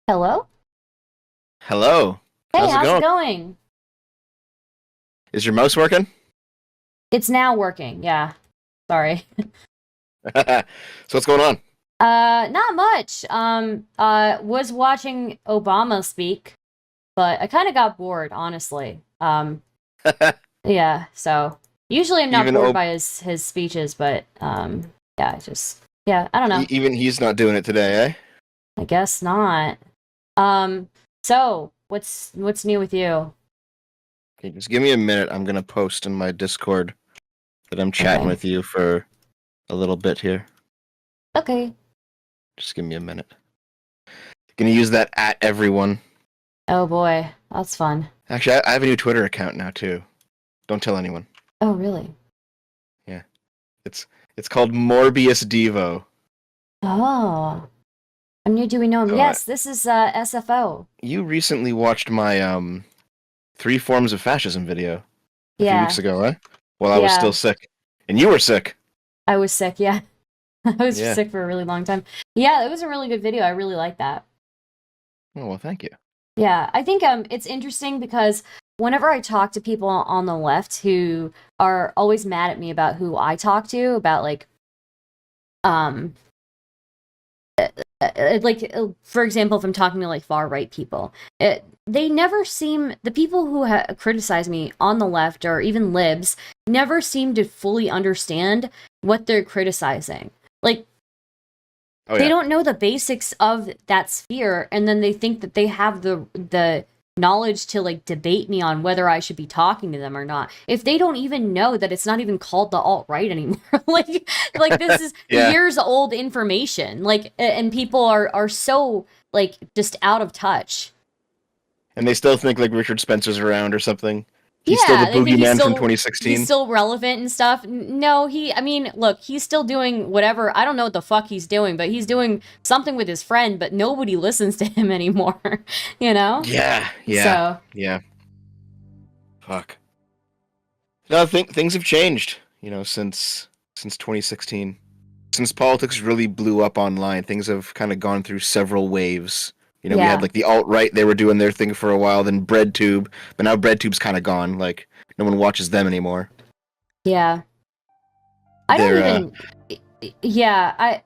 Hello? Hello. Hey, How's it how's it going? going? Is your mouse working? It's now working, yeah. Sorry. So what's going on? Not much. Was watching Obama speak, but I kind of got bored, honestly. Yeah, so usually I'm not Even bored Ob by his speeches, but yeah, yeah, I don't know. even he's not doing it today, eh? I guess not. So what's new with you? Okay, just give me a minute. I'm gonna post in my Discord that I'm chatting Okay. with you for a little bit here. Okay. Just give me a minute. Gonna use that at everyone. Oh boy, that's fun. Actually, I have a new Twitter account now too. Don't tell anyone. Oh, really? Yeah, it's it's called Morbius Devo. Oh. I'm new. Do we know him? So Yes, this is SFO. you recently watched my three forms of fascism video a few weeks Yeah, ago, right? While I was still yeah. sick, and you were sick. I was sick. Yeah, I was Yeah. sick for a really long time. Yeah, it was a really good video. I really like that. Oh well, thank you. Yeah, I think it's interesting because whenever I talk to people on the left who are always mad at me about who I talk to about um for example, if I'm talking to like far right people, they never seem the people who criticize me on the left or even libs never seem to fully understand what they're criticizing. Like Oh they yeah. don't know the basics of that sphere, and then they think that they have the knowledge to like debate me on whether I should be talking to them or not. If they don't even know that it's not even called the alt right anymore, like this is Yeah. years old information. Like, and people are so like just out of touch. And they still think like Richard Spencer's around or something. He's still the Yeah, they think boogeyman from he's 2016. still relevant and stuff. No, I mean, look, he's still doing whatever. I don't know what the fuck he's doing, but he's doing something with his friend, but nobody listens to him anymore, you know? Yeah, yeah, So, yeah. Fuck. No, things have changed, since 2016. Since politics really blew up online, things have kind of gone through several waves. We had yeah. like the alt-right, they were doing their thing for a while, then BreadTube, but now BreadTube's kind of gone. Like, no one watches them anymore. Yeah. I don't They're, even yeah,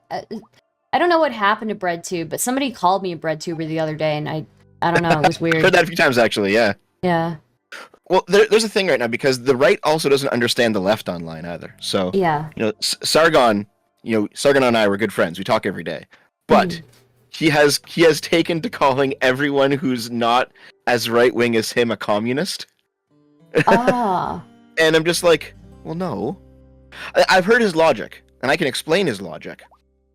I don't know what happened to BreadTube, but somebody called me a BreadTuber the other day and I don't know, it was I've heard weird. that a few times actually, yeah. Yeah. Well, there's a thing right now because the right also doesn't understand the left online either. So, Yeah. Sargon, Sargon and I were good friends. We talk every day. But Mhm. he has taken to calling everyone who's not as right wing as him a communist. Ah. And I'm just like, well, no. I've heard his logic, and I can explain his logic.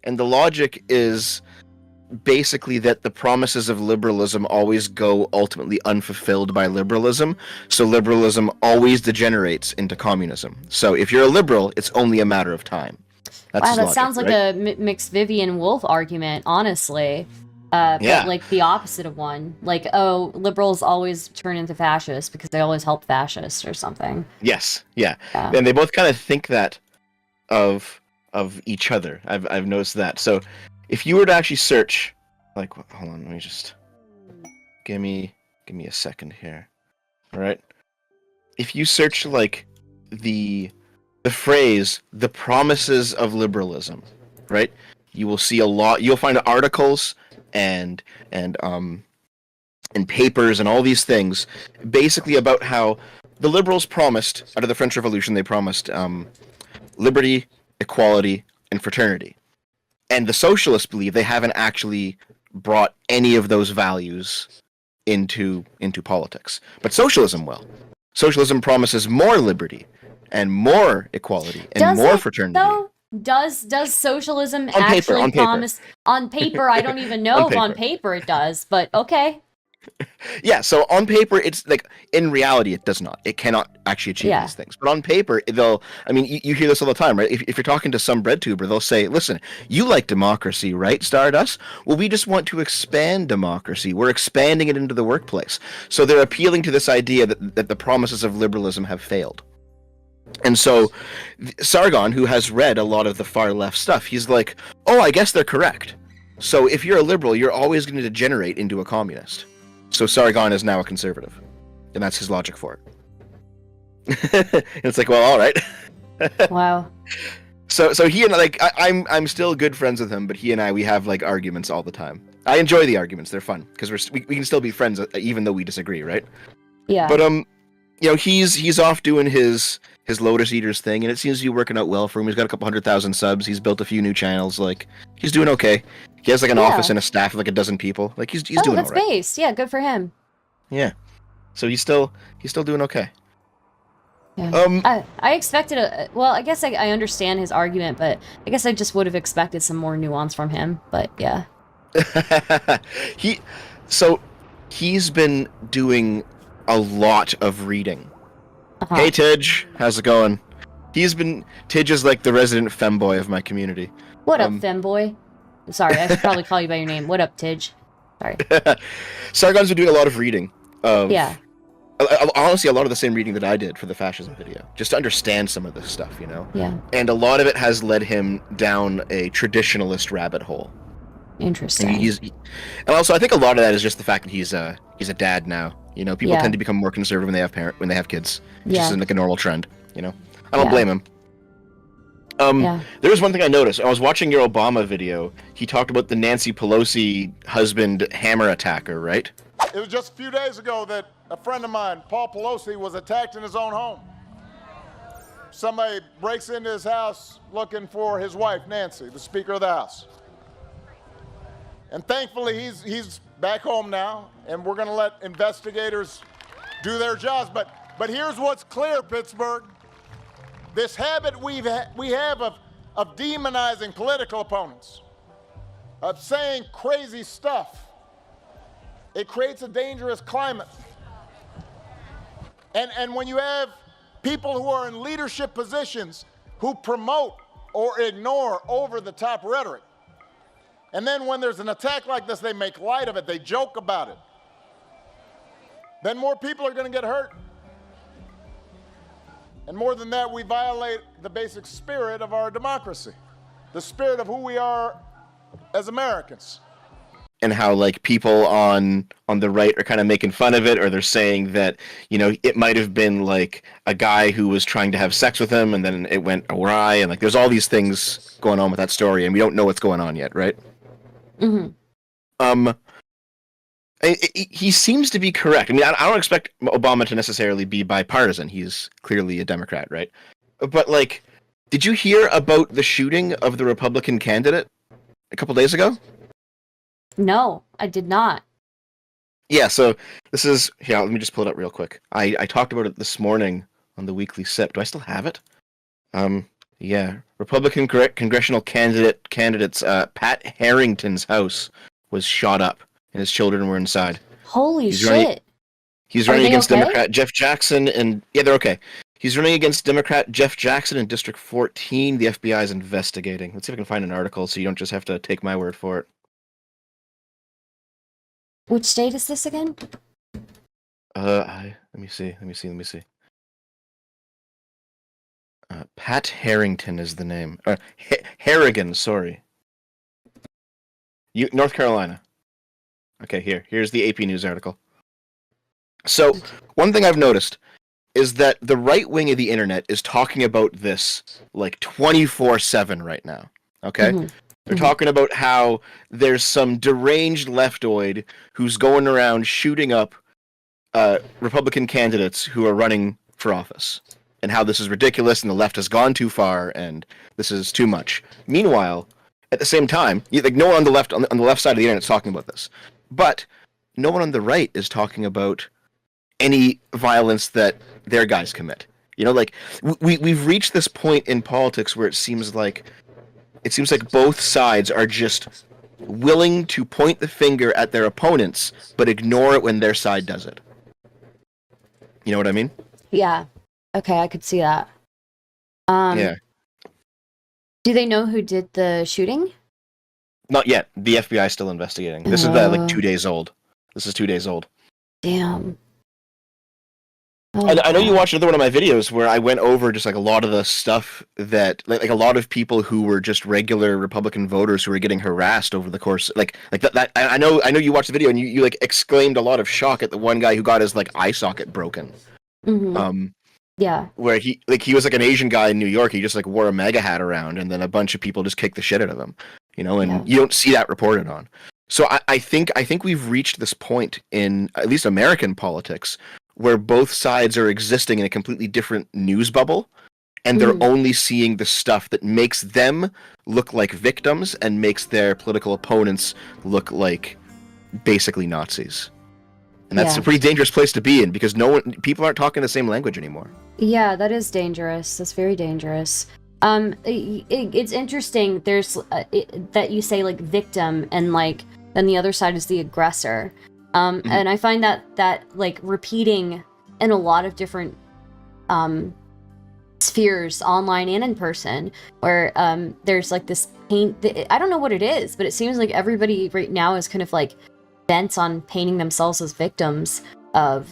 And the logic is basically that the promises of liberalism always go ultimately unfulfilled by liberalism. So liberalism always degenerates into communism. So if you're a liberal, it's only a matter of time. That's Wow, his that logic, sounds like right? a mixed Vivian Wolf argument, honestly. But Yeah, like the opposite of one. Like, oh, liberals always turn into fascists because they always help fascists or something. yes, yeah. Yeah. And they both kind of think that of each other. I've noticed that. So if you were to actually search, like, hold on, let me just give me a second here. All right. If you search like the phrase "the promises of liberalism," right? You will see a lot. You'll find articles and and um and papers and all these things, basically about how the liberals promised out of the French Revolution. They promised liberty, equality, and fraternity. And the socialists believe they haven't actually brought any of those values into politics. But socialism will. Socialism promises more liberty and more equality and Does more it fraternity. though? Does socialism On paper, actually on paper. promise on paper? I don't even On know if on paper. paper it does, but okay. Yeah, so on paper, it's like, in reality, it does not. It cannot actually achieve Yeah. these things. But on paper, I mean, you hear this all the time, right? If you're talking to some breadtuber, they'll say, listen, you like democracy, right, Stardust? Well, we just want to expand democracy. We're expanding it into the workplace. So they're appealing to this idea that the promises of liberalism have failed. And so Sargon, who has read a lot of the far left stuff, he's like, oh, I guess they're correct. So if you're a liberal, you're always going to degenerate into a communist. So Sargon is now a conservative, and that's his logic for it. It's like, well, all right. Wow. So he and I'm still good friends with him, but he and we have like arguments all the time. I enjoy the arguments; they're fun because we can still be friends even though we disagree, right? Yeah. But he's off doing his Lotus Eaters thing, and it seems to be working out well for him. He's got a couple 100,000 subs. He's built a few new channels. Like he's doing okay. He has like an office and a staff of like a dozen people. Like he's doing that's all right. base. Yeah, good for him. Yeah. So he's still doing okay. Yeah. I expected well, I guess I understand his argument, but I guess I just would have expected some more nuance from him. But yeah. He's been doing a lot of reading. Uh-huh. Hey Tidge, how's it going? Tidge is like the resident femboy of my community. What up, femboy? Sorry, I should probably call you by your name. What up, Tidge? Sorry. Sargon's been doing a lot of reading. Yeah. Honestly, a lot of the same reading that I did for the fascism video, just to understand some of this stuff, you know? Yeah. And a lot of it has led him down a traditionalist rabbit hole. Interesting. And also I think a lot of that is just the fact that he's a dad now. You know, people tend to become more conservative when they have kids. It's just like a normal trend, you know? I don't blame him. There was one thing I noticed. I was watching your Obama video. He talked about the Nancy Pelosi husband hammer attacker, right? It was just a few days ago that a friend of mine, Paul Pelosi, was attacked in his own home. Somebody breaks into his house looking for his wife, Nancy, the Speaker of the House. And thankfully, he's back home now, and we're going to let investigators do their jobs. But here's what's clear, Pittsburgh. This habit we have of demonizing political opponents, of saying crazy stuff, it creates a dangerous climate. And when you have people who are in leadership positions who promote or ignore over-the-top rhetoric, and then when there's an attack like this, they make light of it, they joke about it, then more people are going to get hurt. And more than that, we violate the basic spirit of our democracy, the spirit of who we are as Americans. And how like people on the right are kind of making fun of it, or they're saying that, you know, it might have been like a guy who was trying to have sex with him and then it went awry, and like there's all these things going on with that story and we don't know what's going on yet, right? Mm-hmm. He seems to be correct. I mean, I don't expect Obama to necessarily be bipartisan. He's clearly a Democrat, right? But like, did you hear about the shooting of the Republican candidate a couple days ago? No, I did not. Yeah, so this is... Here, let me just pull it up real quick. I talked about it this morning on the Weekly Sip. Do I still have it? Yeah. Republican congressional candidate's Pat Harrington's house was shot up, and his children were inside. Holy shit. He's running against Democrat Jeff Jackson, and... Yeah, they're okay. He's running against Democrat Jeff Jackson in District 14. The FBI is investigating. Let's see if I can find an article so you don't just have to take my word for it. Which state is this again? Let me see. Pat Harrington is the name. Harrigan, sorry. North Carolina. Okay, here's the AP News article. So, one thing I've noticed is that the right wing of the internet is talking about this like 24/7 right now. Okay? Mm-hmm. They're talking about how there's some deranged leftoid who's going around shooting up Republican candidates who are running for office, and how this is ridiculous and the left has gone too far and this is too much. Meanwhile, at the same time, like no one on the left side of the internet is talking about this, but no one on the right is talking about any violence that their guys commit. You know, like we've reached this point in politics where it seems like both sides are just willing to point the finger at their opponents, but ignore it when their side does it. You know what I mean? Yeah. Okay, I could see that. Yeah. Do they know who did the shooting? Not yet. The FBI is still investigating. This is like 2 days old. This is 2 days old. Damn. Oh, I know you God. watched another one of my videos where I went over just like a lot of the stuff that like a lot of people who were just regular Republican voters who were getting harassed over the course that I know you watched the video and you like exclaimed a lot of shock at the one guy who got his like eye socket broken. Mm-hmm. Um, Yeah. where he was like an Asian guy in New York. He just like wore a MAGA hat around, and then a bunch of people just kicked the shit out of him, you know. And Yeah. you don't see that reported on. So I think we've reached this point in at least American politics where both sides are existing in a completely different news bubble, and they're Mhm. only seeing the stuff that makes them look like victims and makes their political opponents look like basically Nazis. And that's Yeah. a pretty dangerous place to be in because people aren't talking the same language anymore. Yeah, that is dangerous. That's very dangerous. It's interesting. There's that you say like victim, and like then the other side is the aggressor. And I find that like repeating in a lot of different spheres, online and in person, where there's like this paint. I don't know what it is, but it seems like everybody right now is kind of like bent on painting themselves as victims of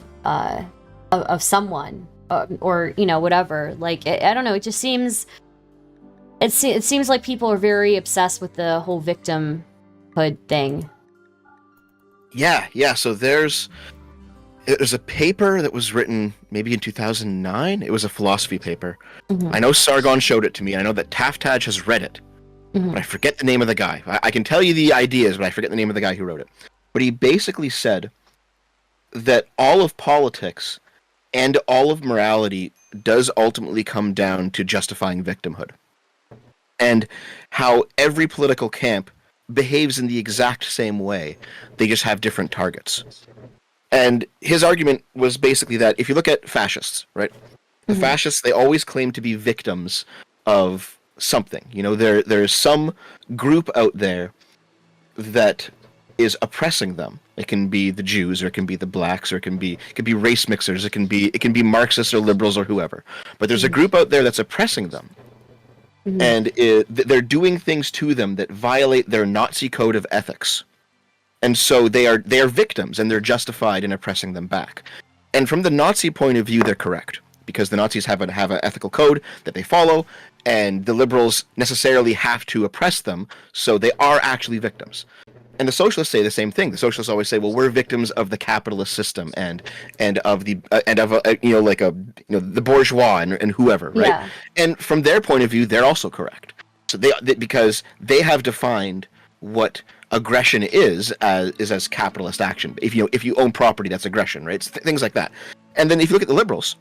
someone. Or you know, whatever. Like I don't know. It just seems. It seems like people are very obsessed with the whole victimhood thing. Yeah. So there's a paper that was written maybe in 2009. It was a philosophy paper. Mhm. I know Sargon showed it to me. I know that Taftaj has read it, Mhm. but I forget the name of the guy. I can tell you the ideas, but I forget the name of the guy who wrote it. But he basically said that all of politics and all of morality does ultimately come down to justifying victimhood. And how every political camp behaves in the exact same way. They just have different targets. And his argument was basically that if you look at fascists, right? The fascists, they always claim to be victims of something. You know, there's some group out there that is oppressing them. It can be the Jews, or it can be the blacks, or it can be race mixers, it can be Marxists or liberals or whoever. But there's a group out there that's oppressing them. And they're doing things to them that violate their Nazi code of ethics. And so they are victims, and they're justified in oppressing them back. And from the Nazi point of view, they're correct, because the Nazis have an ethical code that they follow, and the liberals necessarily have to oppress them, so they are actually victims. And the socialists say the same thing. The socialists always say, "Well, we're victims of the capitalist system and of the the bourgeois and whoever, right?" Yeah. And from their point of view, they're also correct. So because they have defined what aggression is as capitalist action. If you own property, that's aggression, right? It's things like that. And then if you look at the liberals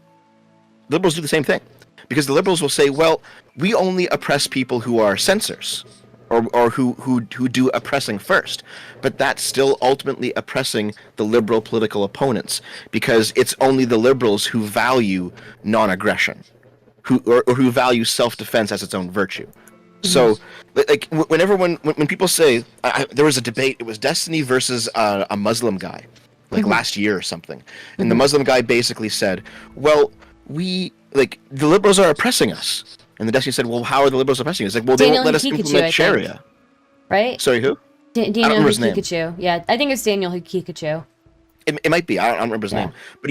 do the same thing, because the liberals will say, "Well, we only oppress people who are censors." Or who do oppressing first, but that's still ultimately oppressing the liberal political opponents, because it's only the liberals who value non-aggression, who value self-defense as its own virtue. So, like, when people say there was a debate, it was Destiny versus a Muslim guy, like last year or something, and the Muslim guy basically said, "Well, the liberals are oppressing us." And the Destiny said, "Well, how are the liberals oppressing us?" It's like, "Well, they won't let us implement Sharia." Right? Sorry, who? Daniel remember his name. Hikikachu. Yeah, I think it's Daniel Hikikachu. It might be. I don't remember his Yeah. name. But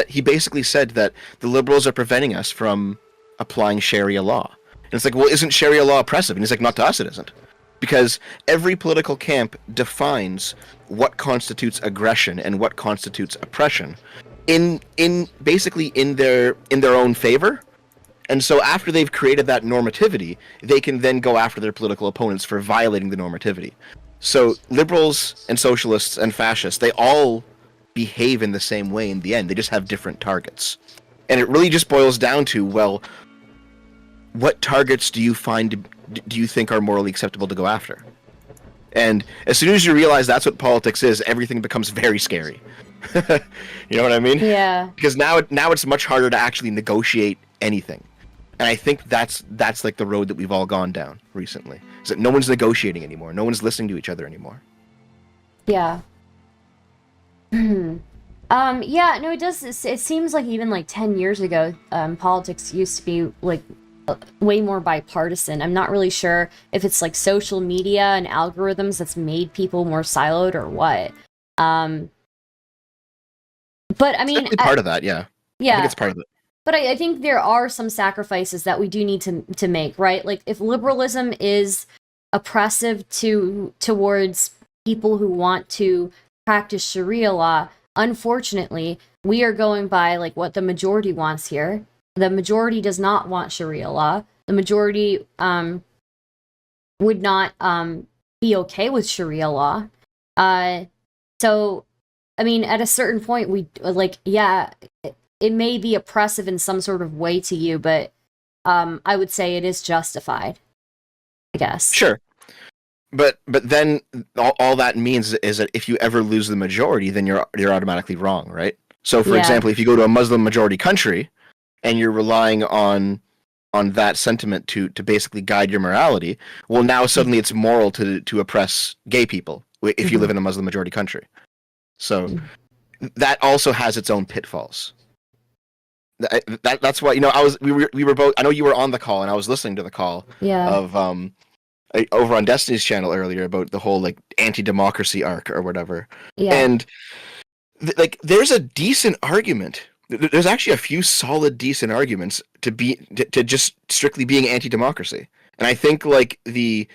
he basically said that the liberals are preventing us from applying Sharia law. And it's like, well, isn't Sharia law oppressive? And he's like, not to us, it isn't. Because every political camp defines what constitutes aggression and what constitutes oppression in basically in their own favor. And so after they've created that normativity, they can then go after their political opponents for violating the normativity. So liberals and socialists and fascists, they all behave in the same way in the end. They just have different targets. And it really just boils down to, well, what targets do you think are morally acceptable to go after? And as soon as you realize that's what politics is, everything becomes very scary. You know what I mean? Yeah. Because now it's much harder to actually negotiate anything. And I think that's like the road that we've all gone down recently. Is that no one's negotiating anymore. No one's listening to each other anymore. Yeah. Yeah, no, it does. It seems like even like 10 years ago, politics used to be like way more bipartisan. I'm not really sure if it's like social media and algorithms that's made people more siloed or what. But I mean, Definitely part of that, yeah. I think Yeah, it's part of it. but I think there are some sacrifices that we do need to make, right? Like if liberalism is oppressive towards people who want to practice Sharia law, unfortunately, we are going by like what the majority wants here. The majority does not want Sharia law. The majority would not be okay with Sharia law. So I mean, at a certain point, we like, yeah, it may be oppressive in some sort of way to you, but I would say it is justified, I guess. Sure. But then all that means is that if you ever lose the majority, then you're automatically wrong, right? So for Yeah. example, if you go to a Muslim majority country and you're relying on that sentiment to basically guide your morality, well now suddenly it's moral to oppress gay people if you live in a Muslim majority country. So that also has its own pitfalls. That's why, you know, we were both, I know you were on the call and I was listening to the call Yeah. of over on Destiny's channel earlier about the whole like anti-democracy arc or whatever. Yeah. And like there's a decent argument. There's actually a few solid decent arguments to just strictly being anti-democracy. And I think like do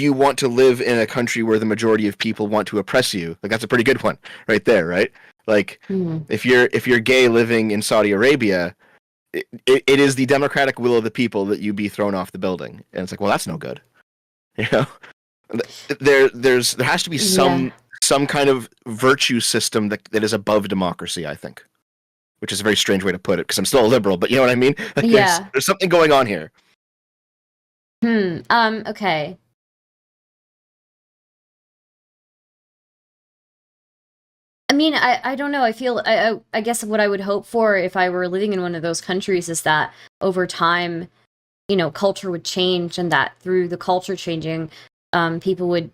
you want to live in a country where the majority of people want to oppress you? Like that's a pretty good one right there, right? Like if you're gay living in Saudi Arabia, it is the democratic will of the people that you be thrown off the building. And it's like, well, that's no good. You know, there has to be some kind of virtue system that is above democracy, I think, which is a very strange way to put it because I'm still a liberal, but you know what I mean? Like, Yeah. there's something going on here. Okay. I mean, I don't know. I feel I guess what I would hope for if I were living in one of those countries is that over time, you know, culture would change, and that through the culture changing, people would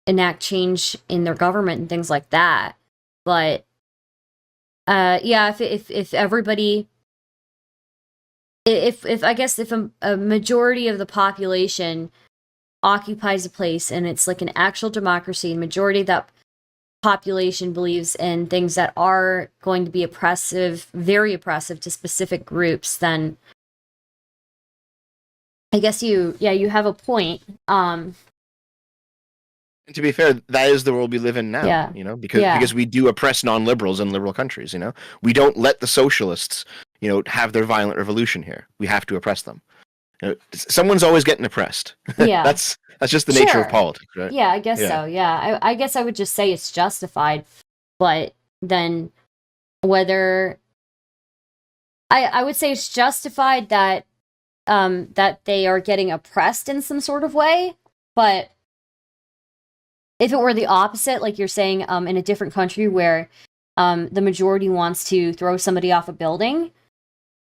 enact change in their government and things like that. But yeah, if everybody, if I guess if a majority of the population occupies a place and it's like an actual democracy, and majority of that population believes in things that are going to be oppressive, very oppressive to specific groups, then I guess you have a point. And to be fair, that is the world we live in now. Yeah. You know, because we do oppress non-liberals in liberal countries. You know, we don't let the socialists, you know, have their violent revolution here. We have to oppress them. You know, someone's always getting oppressed. Yeah. That's just the nature Sure. of politics, right? Yeah, I guess so. Yeah, I guess I would just say it's justified, but then whether I would say it's justified that that they are getting oppressed in some sort of way, but if it were the opposite, like you're saying, in a different country where the majority wants to throw somebody off a building,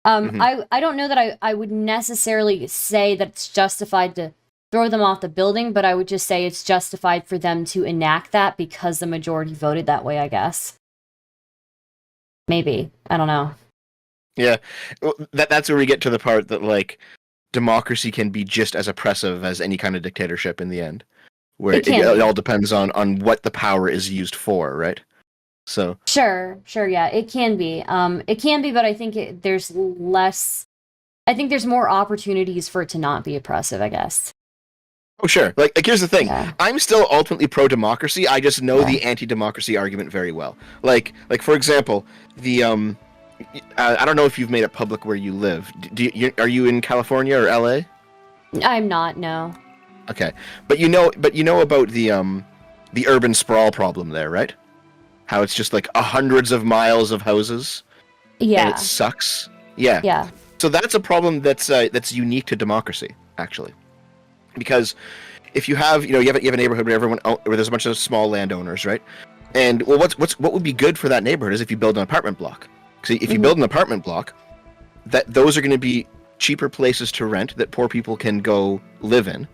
I don't know that I would necessarily say that it's justified to throw them off the building, but I would just say it's justified for them to enact that because the majority voted that way, I guess. Maybe. I don't know. Yeah. Well, that's where we get to the part that, like, democracy can be just as oppressive as any kind of dictatorship in the end. Where it all depends on what the power is used for, right? So Sure, yeah, it can be. It can be, but I think there's less. I think there's more opportunities for it to not be oppressive, I guess. Oh, sure. Like here's the thing. Yeah. I'm still ultimately pro-democracy. I just know the anti-democracy argument very well. Like for example, the I don't know if you've made it public where you live. Are you in California or LA? I'm not. No. Okay, but you know about the urban sprawl problem there, right? How it's just like hundreds of miles of houses. Yeah. And it sucks. Yeah. Yeah. So that's a problem that's unique to democracy, actually. Because if you have you have a neighborhood where there's a bunch of small landowners, right? And well, what would be good for that neighborhood is if you build an apartment block. Because if you build an apartment block, those are going to be cheaper places to rent that poor people can go live in.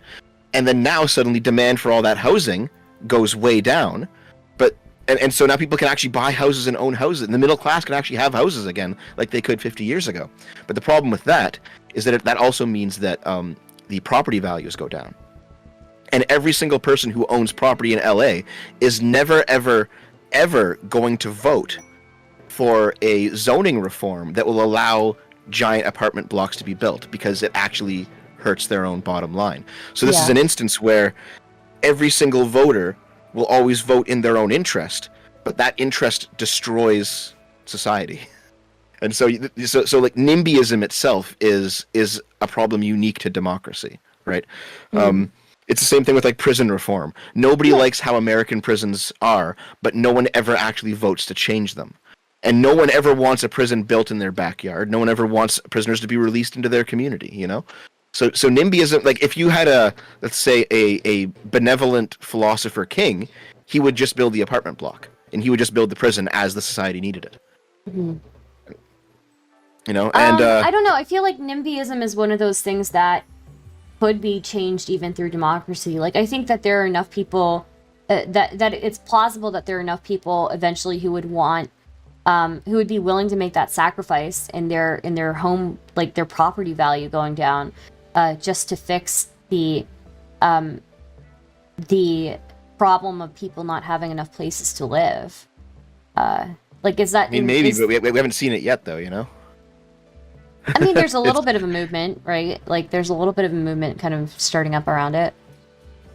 And then now suddenly demand for all that housing goes way down. But and so now people can actually buy houses and own houses. And the middle class can actually have houses again like they could 50 years ago. But the problem with that is that that also means that the property values go down. And every single person who owns property in LA is never, ever, ever going to vote for a zoning reform that will allow giant apartment blocks to be built because it actually hurts their own bottom line. So this is Yeah. an instance where every single voter will always vote in their own interest, but that interest destroys society. And so like NIMBYism itself is a problem unique to democracy, right? It's the same thing with like prison reform. Nobody likes how American prisons are, but no one ever actually votes to change them. And no one ever wants a prison built in their backyard. No one ever wants prisoners to be released into their community, you know? So NIMBYism, like if you had let's say a benevolent philosopher king, he would just build the apartment block and he would just build the prison as the society needed it. Mm-hmm. You know, and I don't know. I feel like NIMBYism is one of those things that could be changed even through democracy. Like I think that there are enough people that it's plausible that there are enough people eventually who would want who would be willing to make that sacrifice in their home, like their property value going down, just to fix the problem of people not having enough places to live. Like, is that? I mean, maybe, but we haven't seen it yet, though. You know. I mean, there's a little bit of a movement, right? Like, there's a little bit of a movement kind of starting up around it.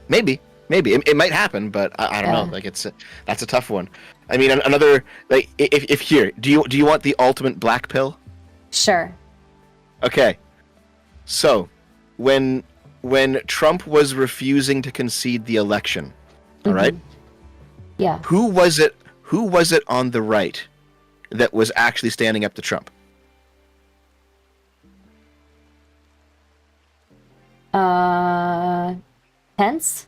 Maybe it might happen, but I don't know. Like, that's a tough one. I mean, another like if here, do you want the ultimate black pill? Sure. Okay. So, when Trump was refusing to concede the election, all right? Yeah. Who was it on the right that was actually standing up to Trump? Pence?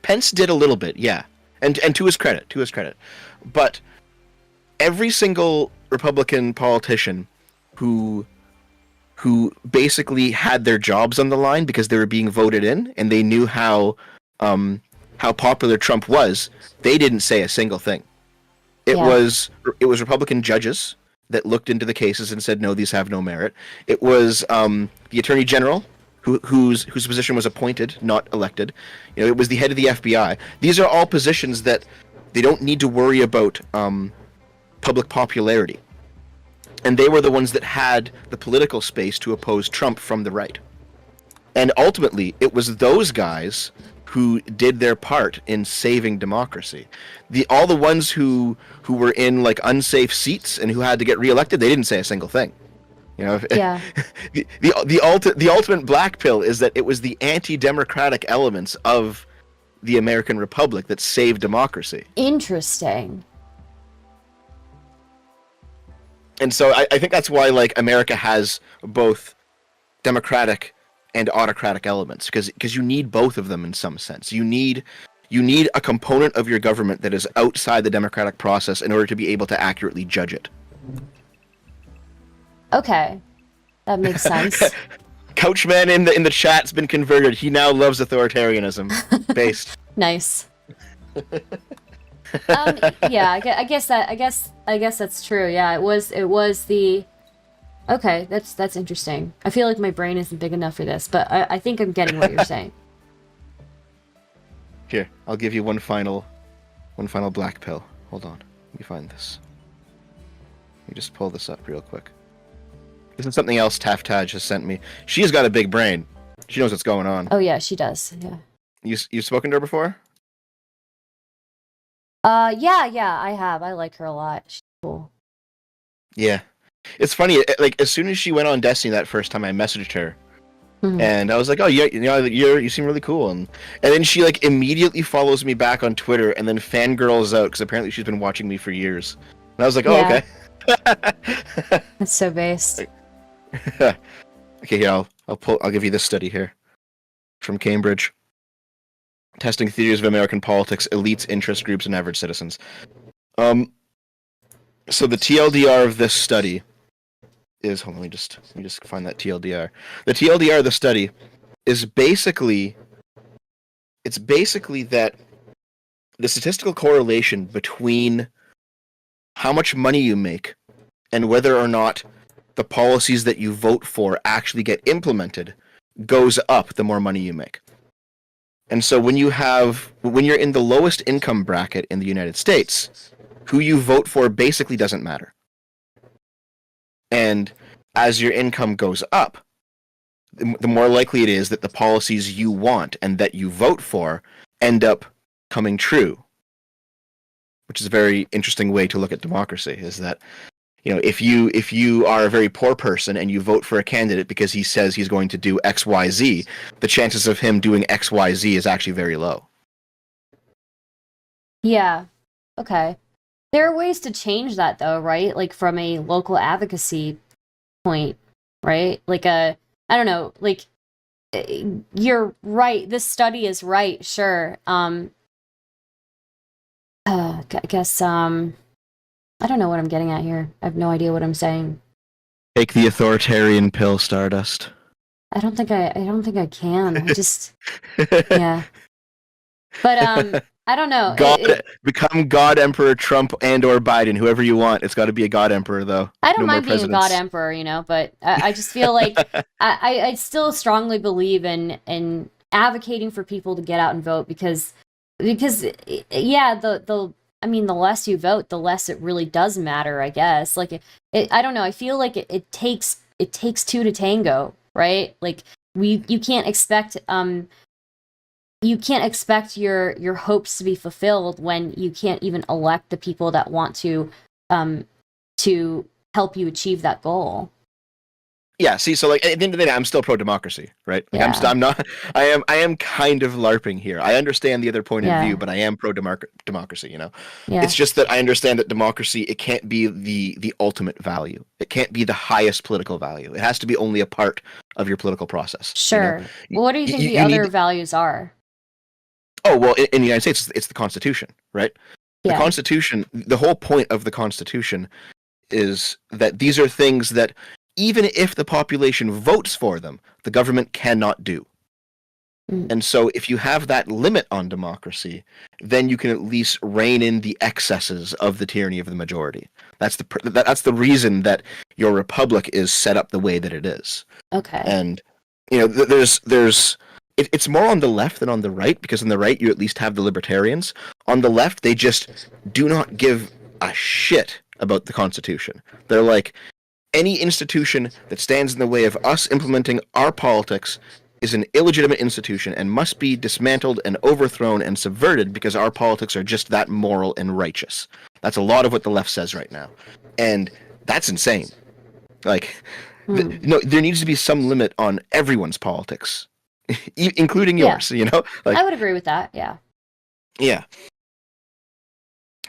Pence did a little bit, yeah. And to his credit. But every single Republican politician who basically had their jobs on the line because they were being voted in and they knew how popular Trump was, they didn't say a single thing. It was Republican judges that looked into the cases and said, no, these have no merit. It was the Attorney General, whose position was appointed, not elected. You know, it was the head of the FBI. These are all positions that they don't need to worry about public popularity. And they were the ones that had the political space to oppose Trump from the right. And ultimately, it was those guys who did their part in saving democracy. All the ones who were in like unsafe seats and who had to get reelected, they didn't say a single thing. You know, Yeah. the ultimate black pill is that it was the anti-democratic elements of the American Republic that saved democracy. Interesting. And so I think that's why like America has both democratic and autocratic elements, because you need both of them in some sense. You need a component of your government that is outside the democratic process in order to be able to accurately judge it. Okay, that makes sense. Couchman in the chat's been converted. He now loves authoritarianism. Based. Nice. Yeah, I guess that's true. Yeah, it was the. Okay, that's interesting. I feel like my brain isn't big enough for this, but I think I'm getting what you're saying. Here, I'll give you one final black pill. Hold on, let me find this. Let me just pull this up real quick. This is something else Taftaj has sent me. She's got a big brain. She knows what's going on. Oh yeah, she does. Yeah. You've spoken to her before? Yeah, I have. I like her a lot. She's cool. Yeah. It's funny, like, as soon as she went on Destiny that first time, I messaged her. And I was like, oh, yeah, you seem really cool. And then she, like, immediately follows me back on Twitter and then fangirls out, because apparently she's been watching me for years. And I was like, oh, Yeah. okay. That's so based. Okay, here, I'll give you this study here. From Cambridge. Testing theories of American politics, elites, interest groups, and average citizens. So the TLDR of this study is, hold on, let me just find that TLDR. The TLDR of the study is basically that the statistical correlation between how much money you make and whether or not the policies that you vote for actually get implemented goes up the more money you make. And so when you're in the lowest income bracket in the United States, Who you vote for basically doesn't matter. And as your income goes up, the more likely it is that the policies you want and that you vote for end up coming true. Which is a very interesting way to look at democracy, is that, if you are a very poor person and you vote for a candidate because he says he's going to do XYZ, the chances of him doing XYZ is actually very low. Yeah. Okay. There are ways to change that though, right? Like from a local advocacy point, right? Like I don't know, like you're right. This study is right, sure. I guess I don't know what I'm getting at here. I have no idea what I'm saying. Take the authoritarian pill, Stardust. I don't think I can. I just yeah. But I don't know. Become God Emperor Trump and/or Biden, whoever you want. It's got to be a God Emperor, though. I don't mind being a God Emperor, but I just feel like I still strongly believe in advocating for people to get out and vote because yeah, the less you vote, the less it really does matter, I guess. Like I don't know. I feel like it takes two to tango, right? Like you can't expect your hopes to be fulfilled when you can't even elect the people that want to help you achieve that goal. Yeah, see, so like at the end of the day, I'm still pro-democracy, right? Like Yeah. I'm not. I am kind of LARPing here. I understand the other point of view, but I am pro-democracy. Yeah. It's just that I understand that democracy, it can't be the ultimate value. It can't be the highest political value. It has to be only a part of your political process. Sure. Well, what do you think the other values are? Oh, well, in the United States, it's the Constitution, right? The Yeah. Constitution, the whole point of the Constitution is that these are things that, even if the population votes for them, the government cannot do. And so if you have that limit on democracy, then you can at least rein in the excesses of the tyranny of the majority. That's the reason that your republic is set up the way that it is. Okay. And it's more on the left than on the right, because on the right you at least have the libertarians. On the left, they just do not give a shit about the Constitution. They're like, any institution that stands in the way of us implementing our politics is an illegitimate institution and must be dismantled and overthrown and subverted because our politics are just that moral and righteous. That's a lot of what the left says right now. And that's insane. Like, no, there needs to be some limit on everyone's politics, including yours, Like, I would agree with that, yeah. Yeah.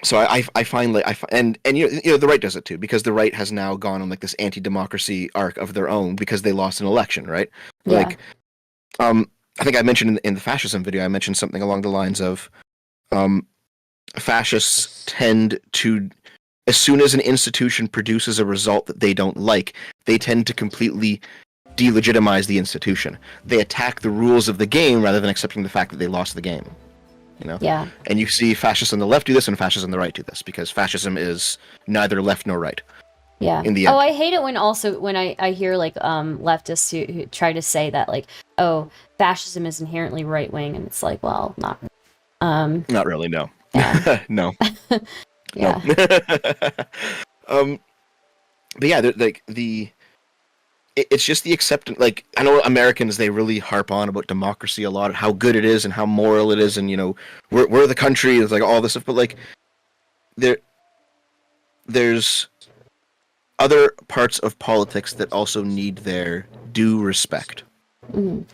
So I find and the right does it too, because the right has now gone on like this anti-democracy arc of their own because they lost an election, right? Yeah. Like, I think I mentioned in the fascism video, I mentioned something along the lines of, fascists tend to, as soon as an institution produces a result that they don't like, they tend to completely delegitimize the institution. They attack the rules of the game rather than accepting the fact that they lost the game. Yeah. And you see fascists on the left do this and fascists on the right do this, because fascism is neither left nor right. Yeah. In the end. Oh, I hate it when I hear like leftists who try to say that like, oh, fascism is inherently right wing, and it's like, well, not. Not really, no. Yeah. No. Yeah. No. But yeah, it's just the acceptance. Like, I know Americans, they really harp on about democracy a lot, how good it is and how moral it is, and we're the country, it's like all this stuff, but like there's other parts of politics that also need their due respect.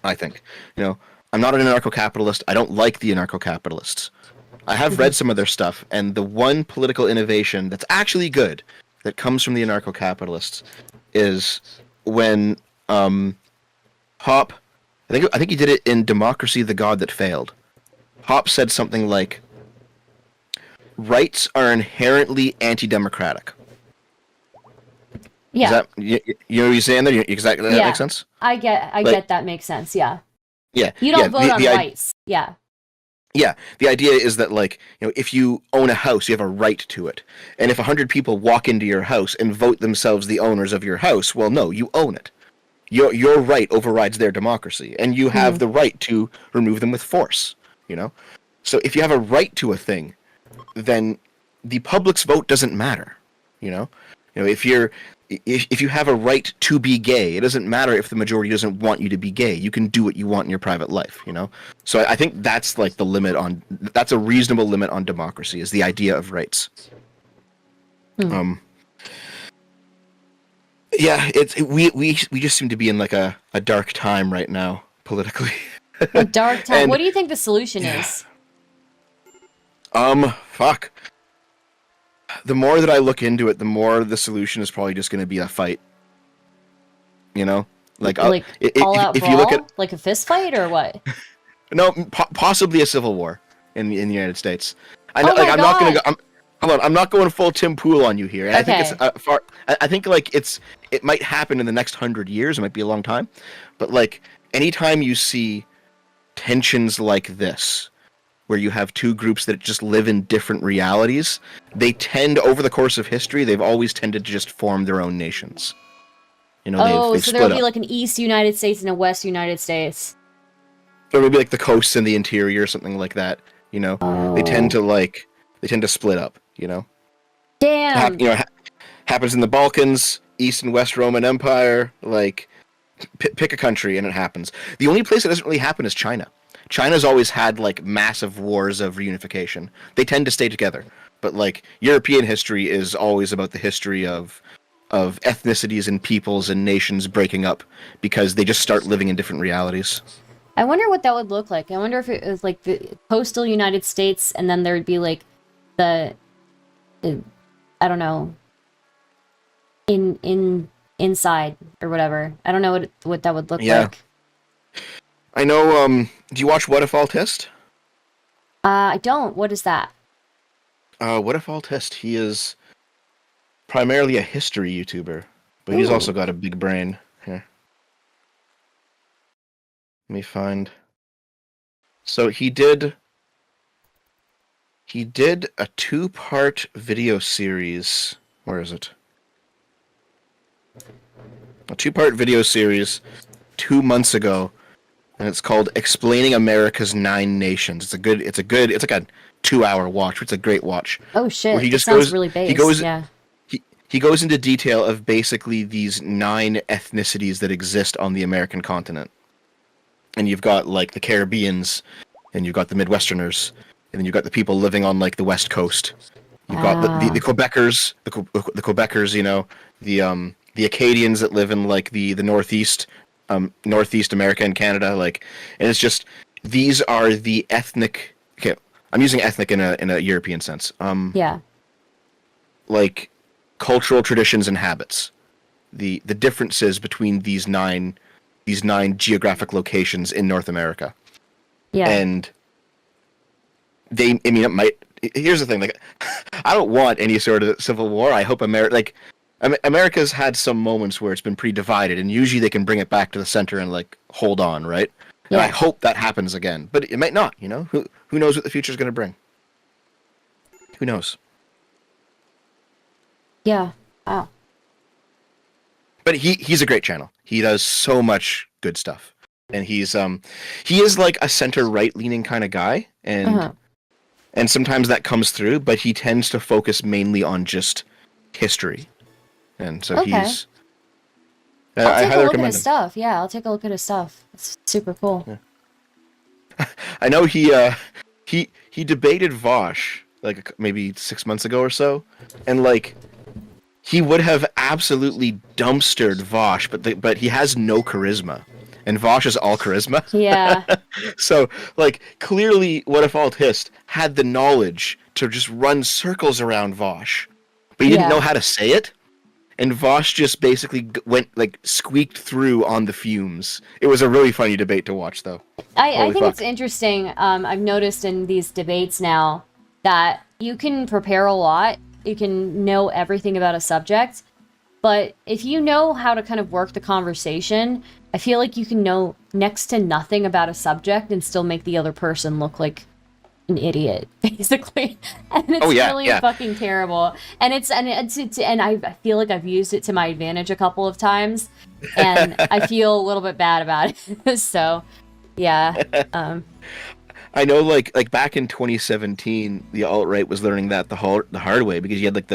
I think. I'm not an anarcho-capitalist. I don't like the anarcho-capitalists. I have read some of their stuff, and the one political innovation that's actually good that comes from the anarcho-capitalists is when Hop, I think he did it in Democracy: The God That Failed. Hop said something like, "Rights are inherently anti-democratic." Yeah. Is that, you know what you're saying there? Exactly. That makes sense? I get that makes sense, yeah. Yeah. You don't vote on rights. Yeah. Yeah, the idea is that, like, if you own a house, you have a right to it. And if 100 people walk into your house and vote themselves the owners of your house, well, no, you own it. Your right overrides their democracy, and you have the right to remove them with force, So if you have a right to a thing, then the public's vote doesn't matter. If you have a right to be gay, it doesn't matter if the majority doesn't want you to be gay. You can do what you want in your private life. So I think that's like that's a reasonable limit on democracy, is the idea of rights. Yeah, we just seem to be in like a dark time right now politically. A dark time. What do you think the solution is? Fuck. The more that I look into it, the more the solution is probably just going to be a fight. Like all out if brawl? You look at like a fist fight or what? No, possibly a civil war in the United States. I know, Oh my I'm not going God. to go. Hold on, I'm not going full Tim Pool on you here. And Okay. I think it's far. I think like it might happen in the next 100 years. It might be a long time, but like anytime you see tensions like this, where you have two groups that just live in different realities, they tend, over the course of history, they've always tended to just form their own nations. They've So split there'll be up. like an East United States and a West United States. Or maybe like the coasts and the interior, or something like that. They tend to split up. Damn. Happens in the Balkans, East and West Roman Empire. Like, pick a country and it happens. The only place it doesn't really happen is China. China's always had like massive wars of reunification. They tend to stay together, but like European history is always about the history of ethnicities and peoples and nations breaking up because they just start living in different realities. I wonder what that would look like. I wonder if it was like the coastal United States, and then there'd be like the I don't know, inside or whatever. I don't know what that would look like. I know. Do you watch What If Altist? I don't. What is that? What If Altist? He is primarily a history YouTuber, but he's Ooh. also got a big brain. Here, let me find. So he did a 2-part video series. Where is it? A 2-part video series 2 months ago, and it's called "Explaining America's 9 Nations." It's like a 2-hour watch. It's a great watch. Oh shit! Where he That just sounds goes- really he based. goes- Yeah. He goes into detail of basically these 9 ethnicities that exist on the American continent. And you've got like the Caribbeans, and you've got the Midwesterners, and then you've got the people living on like the West Coast. You've got the Quebecers, the Quebecers, the Acadians that live in like the Northeast, Northeast America and Canada, like, and it's just, these are the ethnic. Okay, I'm using ethnic in a European sense. Yeah. Like cultural traditions and habits, the differences between these nine geographic locations in North America. Yeah. And it might. Here's the thing, like, I don't want any sort of civil war. I hope America's had some moments where it's been pretty divided, and usually they can bring it back to the center and like hold on, right? And Yeah. I hope that happens again, but it might not. Who knows what the future's going to bring? Who knows? Yeah. Wow. But he's a great channel. He does so much good stuff, and he is like a center right leaning kind of guy, and and sometimes that comes through. But he tends to focus mainly on just history, and so Okay. he's. I'll I take a highly look at recommend his him. stuff. Yeah, I'll take a look at his stuff. It's super cool. Yeah. I know he debated Vosh like maybe 6 months ago or so, and like. He would have absolutely dumpstered Vosh, but he has no charisma, and Vosh is all charisma. Yeah. So, like, clearly, What If Altist had the knowledge to just run circles around Vosh, but he didn't Yeah. know how to say it, and Vosh just basically squeaked through on the fumes. It was a really funny debate to watch, though. I Holy think fuck. it's interesting. I've noticed in these debates now that you can prepare a lot. You can know everything about a subject, but if you know how to kind of work the conversation, I feel like you can know next to nothing about a subject and still make the other person look like an idiot, basically. And it's really fucking terrible. And I feel like I've used it to my advantage a couple of times, and I feel a little bit bad about it. So, yeah. I know, like back in 2017, the alt right was learning that the hard way, because you had the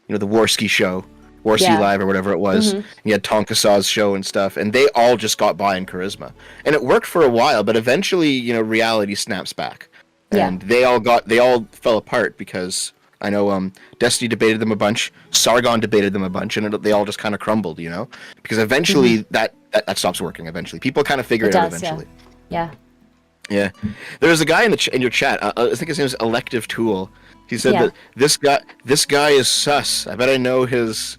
Warski show, Warski Yeah. Live or whatever it was. Mhm. You had Tonka Saw's show and stuff, and they all just got by in charisma, and it worked for a while, but eventually, reality snaps back, Yeah. and they all fell apart because I know Destiny debated them a bunch, Sargon debated them a bunch, and they all just kind of crumbled, because eventually that stops working. Eventually, people kind of figure It it out does, eventually. Yeah. Yeah, there was a guy in your chat. I think his name is Elective Tool. He said Yeah. that this guy is sus. I bet I know his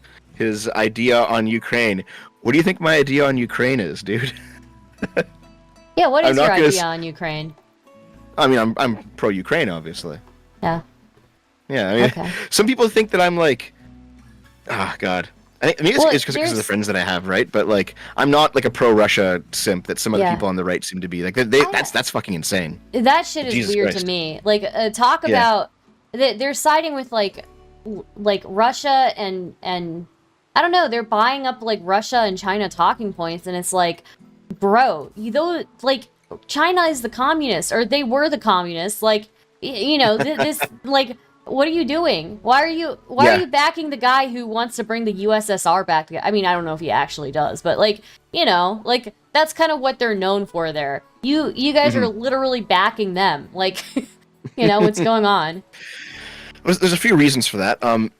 idea on Ukraine. What do you think my idea on Ukraine is, dude? Yeah, what I'm is not your gonna idea on Ukraine? I mean, I'm pro Ukraine, obviously. Yeah. Yeah, I mean, Okay. some people think that I'm like, God. I mean, Well, it's because of the there's- friends that I have, right? But like, I'm not like a pro Russia simp that some other Yeah. people on the right seem to be. Like, that's fucking insane. That shit is Jesus weird Christ. to me. Like, talk Yeah. about they're siding with like Russia and I don't know. They're buying up like Russia and China talking points, and it's like, bro, like China is the communist, or they were the communists. Like, this like. What are you doing? Why are you backing the guy who wants to bring the USSR back together? I mean, I don't know if he actually does, but like, like that's kind of what they're known for there. You guys are literally backing them. Like, what's going on? There's a few reasons for that. Do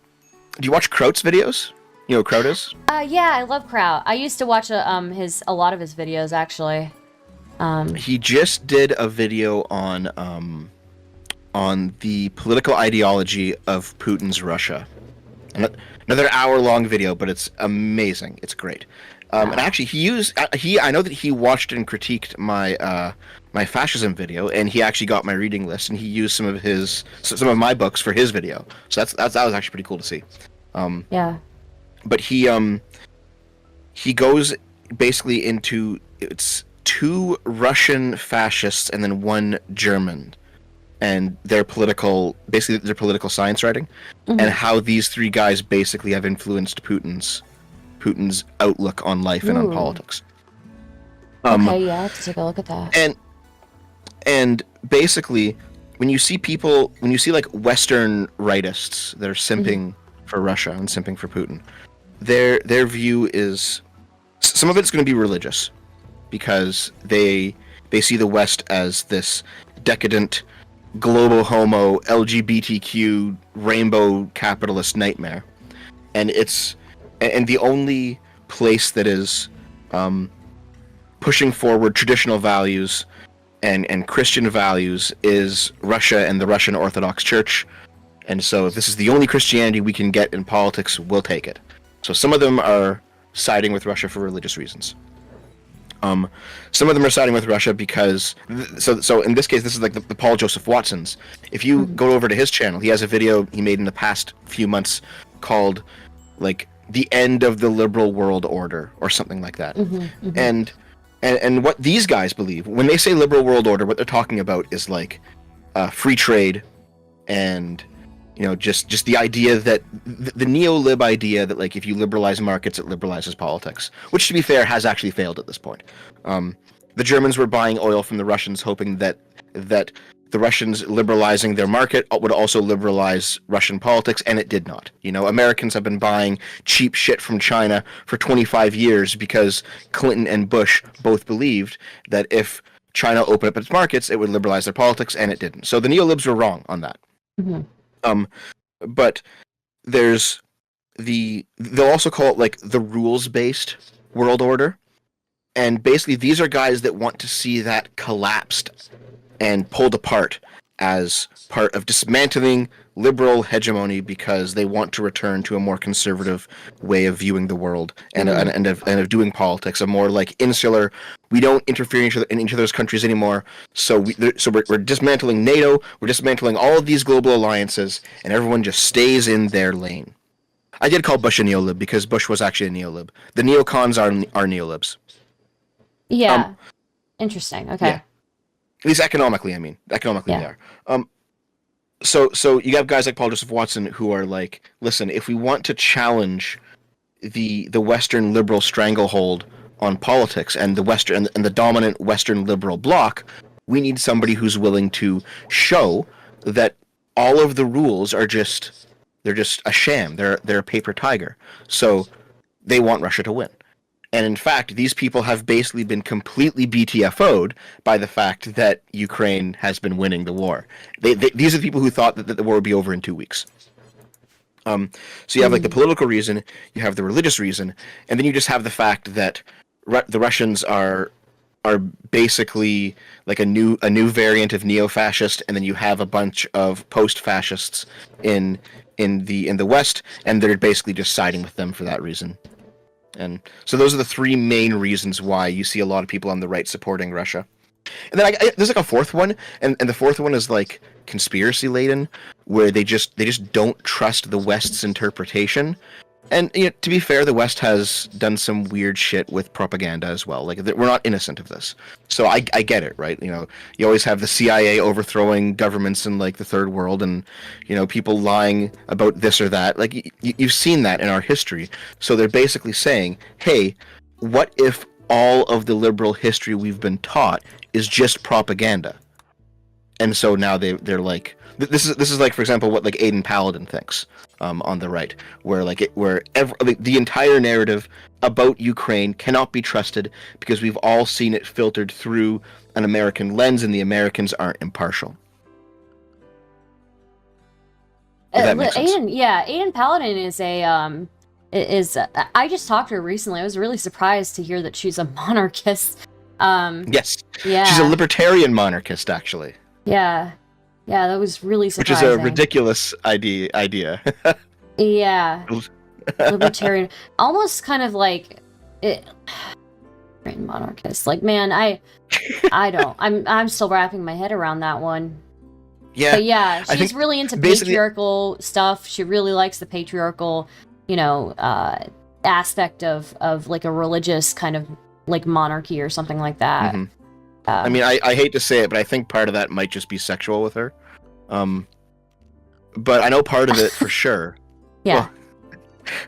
you watch Kraut's videos? You know who Kraut is? Yeah, I love Kraut. I used to watch a lot of his videos actually. He just did a video on the political ideology of Putin's Russia. Another hour-long video, but it's amazing. It's great. And actually, I know that he watched and critiqued my my fascism video, and he actually got my reading list, and he used some of my books for his video. So that was actually pretty cool to see. Yeah. But he goes basically into, it's 2 Russian fascists and then 1 German, and their political science writing, and how these 3 guys basically have influenced Putin's outlook on life and on Ooh. politics. Okay, yeah, let's take a look at that. And basically, when you see like Western rightists that are simping for Russia and simping for Putin, their view is, some of it's going to be religious, because they see the West as this decadent global homo LGBTQ rainbow capitalist nightmare, and the only place that is pushing forward traditional values and Christian values is Russia and the Russian Orthodox Church. And so if this is the only Christianity we can get in politics, we'll take it. So some of them are siding with Russia for religious reasons. Some of them are siding with Russia because, so in this case, this is like the Paul Joseph Watsons. If you go over to his channel, he has a video he made in the past few months called like "The End of the Liberal World Order" or something like that. And what these guys believe when they say liberal world order, what they're talking about is like free trade, and just the idea that the neo-lib idea that like if you liberalize markets, it liberalizes politics, which to be fair has actually failed at this point. The Germans were buying oil from the Russians, hoping that the Russians liberalizing their market would also liberalize Russian politics, and it did not. Americans have been buying cheap shit from China for 25 years because Clinton and Bush both believed that if China opened up its markets, it would liberalize their politics, and it didn't. So the neo-libs were wrong on that. But there's they'll also call it like the rules-based world order, and basically these are guys that want to see that collapsed and pulled apart as part of dismantling liberal hegemony, because they want to return to a more conservative way of viewing the world and of doing politics, a more like insular. We don't interfere in each other's countries anymore. So we're dismantling NATO. We're dismantling all of these global alliances, and everyone just stays in their lane. I did call Bush a neolib because Bush was actually a neolib. The neocons are neolibs. Yeah. Interesting. Okay. Yeah. At least economically, I mean. Economically, Yeah. they are. So you have guys like Paul Joseph Watson who are like, listen, if we want to challenge the Western liberal stranglehold on politics and the Western and the dominant Western liberal bloc, We need somebody who's willing to show that all of the rules are just a sham. They're a paper tiger. So they want Russia to win. And in fact, these people have basically been completely BTFO'd by the fact that Ukraine has been winning the war. These are the people who thought that the war would be over in 2 weeks. So you have like the political reason, you have the religious reason, and then you just have the fact that the Russians are basically like a new variant of neo-fascist, and then you have a bunch of post-fascists in the West, and they're basically just siding with them for that reason. And so those are the three main reasons why you see a lot of people on the right supporting Russia. And then there's like a fourth one, and the fourth one is like conspiracy laden, where they just don't trust the West's interpretation. And to be fair, the West has done some weird shit with propaganda as well. Like, we're not innocent of this. So I get it, right? You always have the CIA overthrowing governments in like the third world, and people lying about this or that. Like, you've seen that in our history. So they're basically saying, hey, what if all of the liberal history we've been taught is just propaganda? And so now they're like, this is like, for example, what like Aiden Paladin thinks on the right, where the entire narrative about Ukraine cannot be trusted because we've all seen it filtered through an American lens, and the Americans aren't impartial. If that makes sense. Aiden Paladin is I just talked to her recently. I was really surprised to hear that she's a monarchist. Yes. Yeah. She's a libertarian monarchist, actually. Yeah. Yeah, that was really surprising. Which is a ridiculous idea. Yeah. Libertarian. Almost kind of like monarchist. Like, man, I don't. I'm still wrapping my head around that one. Yeah. But yeah, she's really into patriarchal stuff. She really likes the patriarchal, aspect of like a religious kind of like monarchy or something like that. Mm-hmm. I mean, I hate to say it, but I think part of that might just be sexual with her. But I know part of it for sure. Yeah. Well,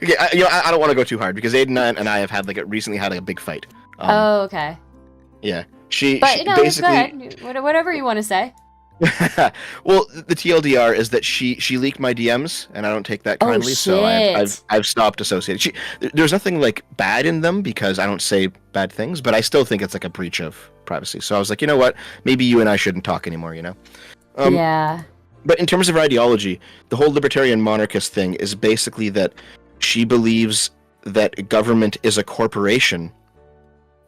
okay, I don't want to go too hard because Aiden and I have recently had a big fight. Oh, okay. Yeah. But she no, basically. go ahead. Whatever you want to say. Well, the TLDR is that she leaked my DMs, and I don't take that kindly, so I've stopped associating. There's nothing like bad in them because I don't say bad things, but I still think it's like a breach of privacy. So I was like, you know what? Maybe you and I shouldn't talk anymore. Yeah. But in terms of her ideology, the whole libertarian monarchist thing is basically that she believes that government is a corporation.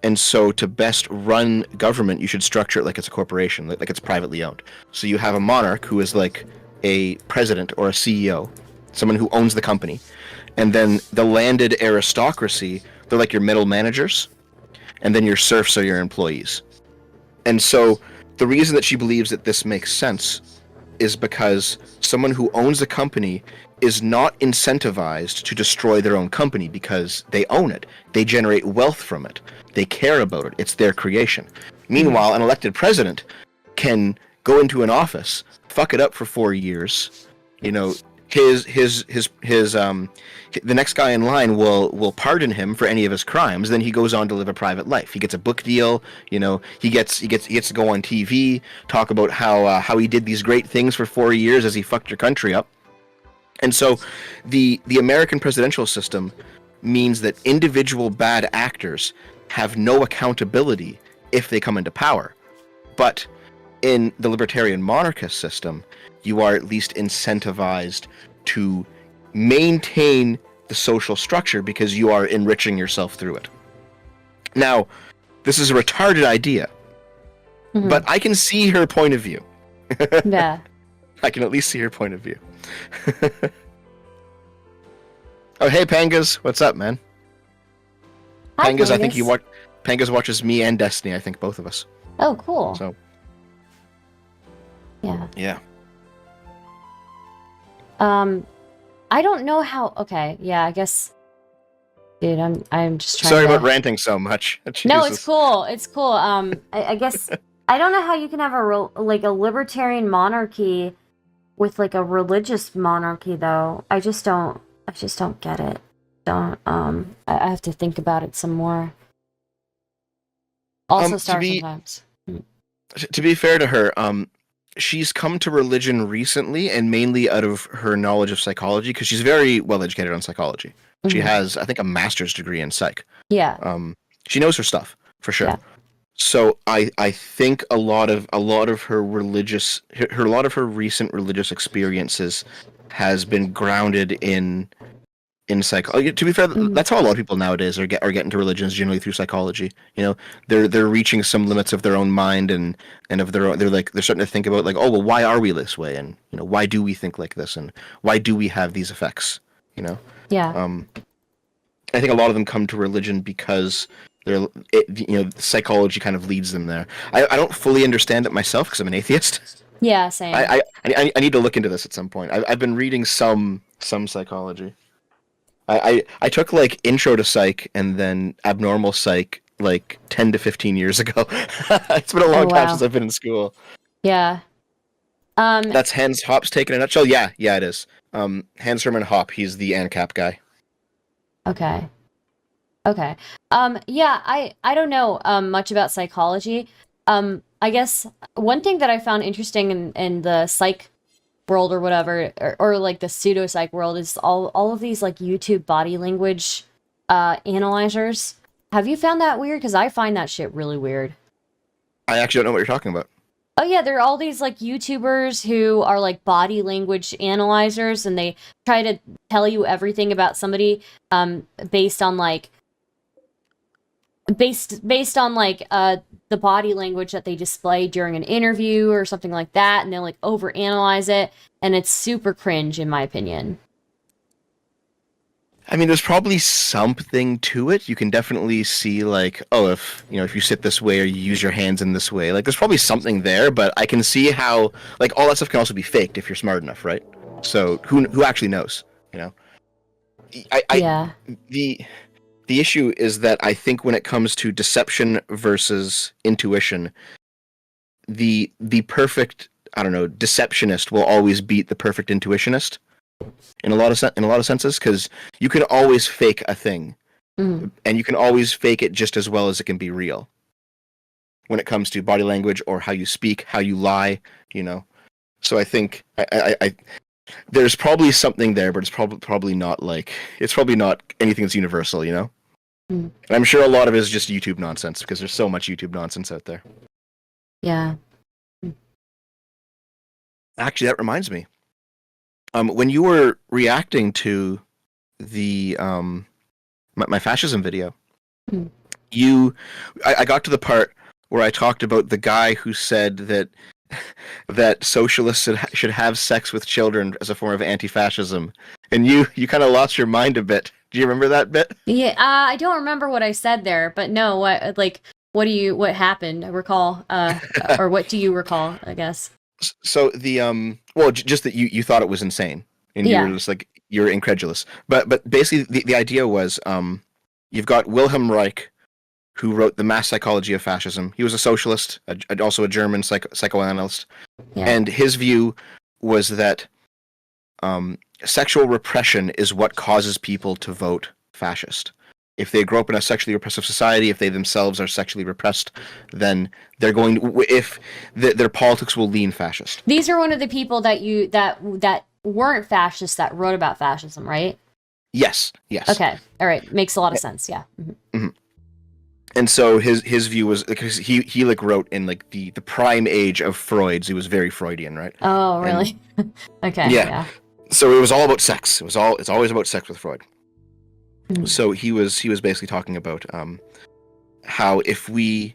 And so to best run government, you should structure it like it's a corporation, like it's privately owned. So you have a monarch who is like a president or a CEO, someone who owns the company. And then the landed aristocracy, they're like your middle managers. And then your serfs are your employees. And so the reason that she believes that this makes sense is because someone who owns a company is not incentivized to destroy their own company because they own it. They generate wealth from it. They care about it. It's their creation. Meanwhile, an elected president can go into an office, fuck it up for 4 years. The next guy in line will pardon him for any of his crimes. Then he goes on to live a private life. He gets a book deal. He gets to go on TV, talk about how he did these great things for 4 years as he fucked your country up. And so, the American presidential system means that individual bad actors have no accountability if they come into power. But in the libertarian monarchist system, you are at least incentivized to maintain the social structure because you are enriching yourself through it. Now, this is a retarded idea, but I can see her point of view. Yeah. I can at least see her point of view. Oh, hey, Pangas. What's up, man? Hi, Pangas, I think Pangas watches me and Destiny, I think both of us. Oh, cool. So. Yeah. Yeah. I don't know how. Okay, yeah, I guess. Dude, I'm just trying. Sorry to... about ranting so much. No, it's cool. It's cool. I guess I don't know how you can have a libertarian monarchy with like a religious monarchy though. I just don't get it. I have to think about it some more. Also, sometimes. To be fair to her, she's come to religion recently and mainly out of her knowledge of psychology because she's very well educated on psychology. She has, I think, a master's degree in psych. Yeah. She knows her stuff for sure. Yeah. So I think a lot of her a lot of her recent religious experiences has been grounded in psychology. To be fair, that's how a lot of people nowadays are getting to religions, generally through psychology. You know, they're reaching some limits of their own mind and of their own. They're starting to think about like, oh well, why are we this way, and you know, why do we think like this, and why do we have these effects? You know. Yeah. I think a lot of them come to religion because psychology kind of leads them there. I don't fully understand it myself because I'm an atheist. Yeah, same. I need to look into this at some point. I've been reading some psychology. I took like intro to psych and then abnormal psych like 10 to 15 years ago. It's been a long time since I've been in school. Yeah. That's Hans Hop's take in a nutshell. Yeah, it is. Hans Hermann Hoppe, he's the ANCAP guy. Okay. Yeah, I don't know much about psychology. I guess one thing that I found interesting in the psych world or whatever, or like the pseudo psych world, is all of these like YouTube body language analyzers. Have you found that weird? Because I find that shit really weird. I actually don't know what you're talking about. Oh yeah, there are all these like YouTubers who are like body language analyzers, and they try to tell you everything about somebody based on like the body language that they display during an interview or something like that, and they'll like overanalyze it, and it's super cringe in my opinion. I mean, there's probably something to it. You can definitely see, like, oh, if you sit this way or you use your hands in this way, like, there's probably something there. But I can see how, like, all that stuff can also be faked if you're smart enough, right? So who actually knows? You know, Yeah. The issue is that I think when it comes to deception versus intuition, the perfect, I don't know, deceptionist will always beat the perfect intuitionist. In a lot of senses, because you can always fake a thing, and you can always fake it just as well as it can be real. When it comes to body language or how you speak, how you lie, you know. So I think I there's probably something there, but it's probably not anything that's universal, you know. And I'm sure a lot of it is just YouTube nonsense because there's so much YouTube nonsense out there. Yeah. Actually, that reminds me. When you were reacting to the my fascism video, I got to the part where I talked about the guy who said that socialists should have sex with children as a form of anti-fascism, and you kind of lost your mind a bit. Do you remember that bit? Yeah, I don't remember what I said there, but no, what happened? I recall, or what do you recall? I guess. So the just that you thought it was insane, and you were just like, you're incredulous. But basically the idea was you've got Wilhelm Reich, who wrote The Mass Psychology of Fascism. He was a socialist, also a German psychoanalyst, and his view was that sexual repression is what causes people to vote fascist. If they grow up in a sexually repressive society, if they themselves are sexually repressed, then they're going to, their politics will lean fascist. These are one of the people that weren't fascists that wrote about fascism, right? Yes. Okay. All right. Makes a lot of sense. Yeah. And so his view was, because he like wrote in like the prime age of Freud's. He was very Freudian, right? Oh, really? Okay. Yeah. So it was all about sex. It's always about sex with Freud. So he was basically talking about how if we,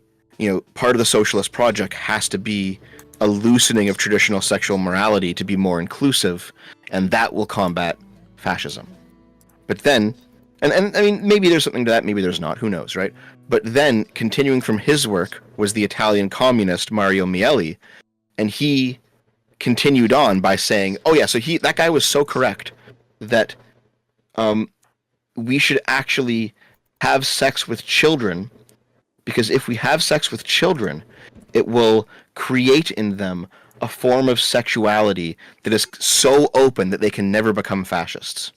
part of the socialist project has to be a loosening of traditional sexual morality to be more inclusive, and that will combat fascism. But then, and I mean, maybe there's something to that, maybe there's not, who knows, right? But then, continuing from his work was the Italian communist Mario Mieli, and he continued on by saying, oh yeah, so that guy was so correct that we should actually have sex with children, because if we have sex with children, it will create in them a form of sexuality that is so open that they can never become fascists.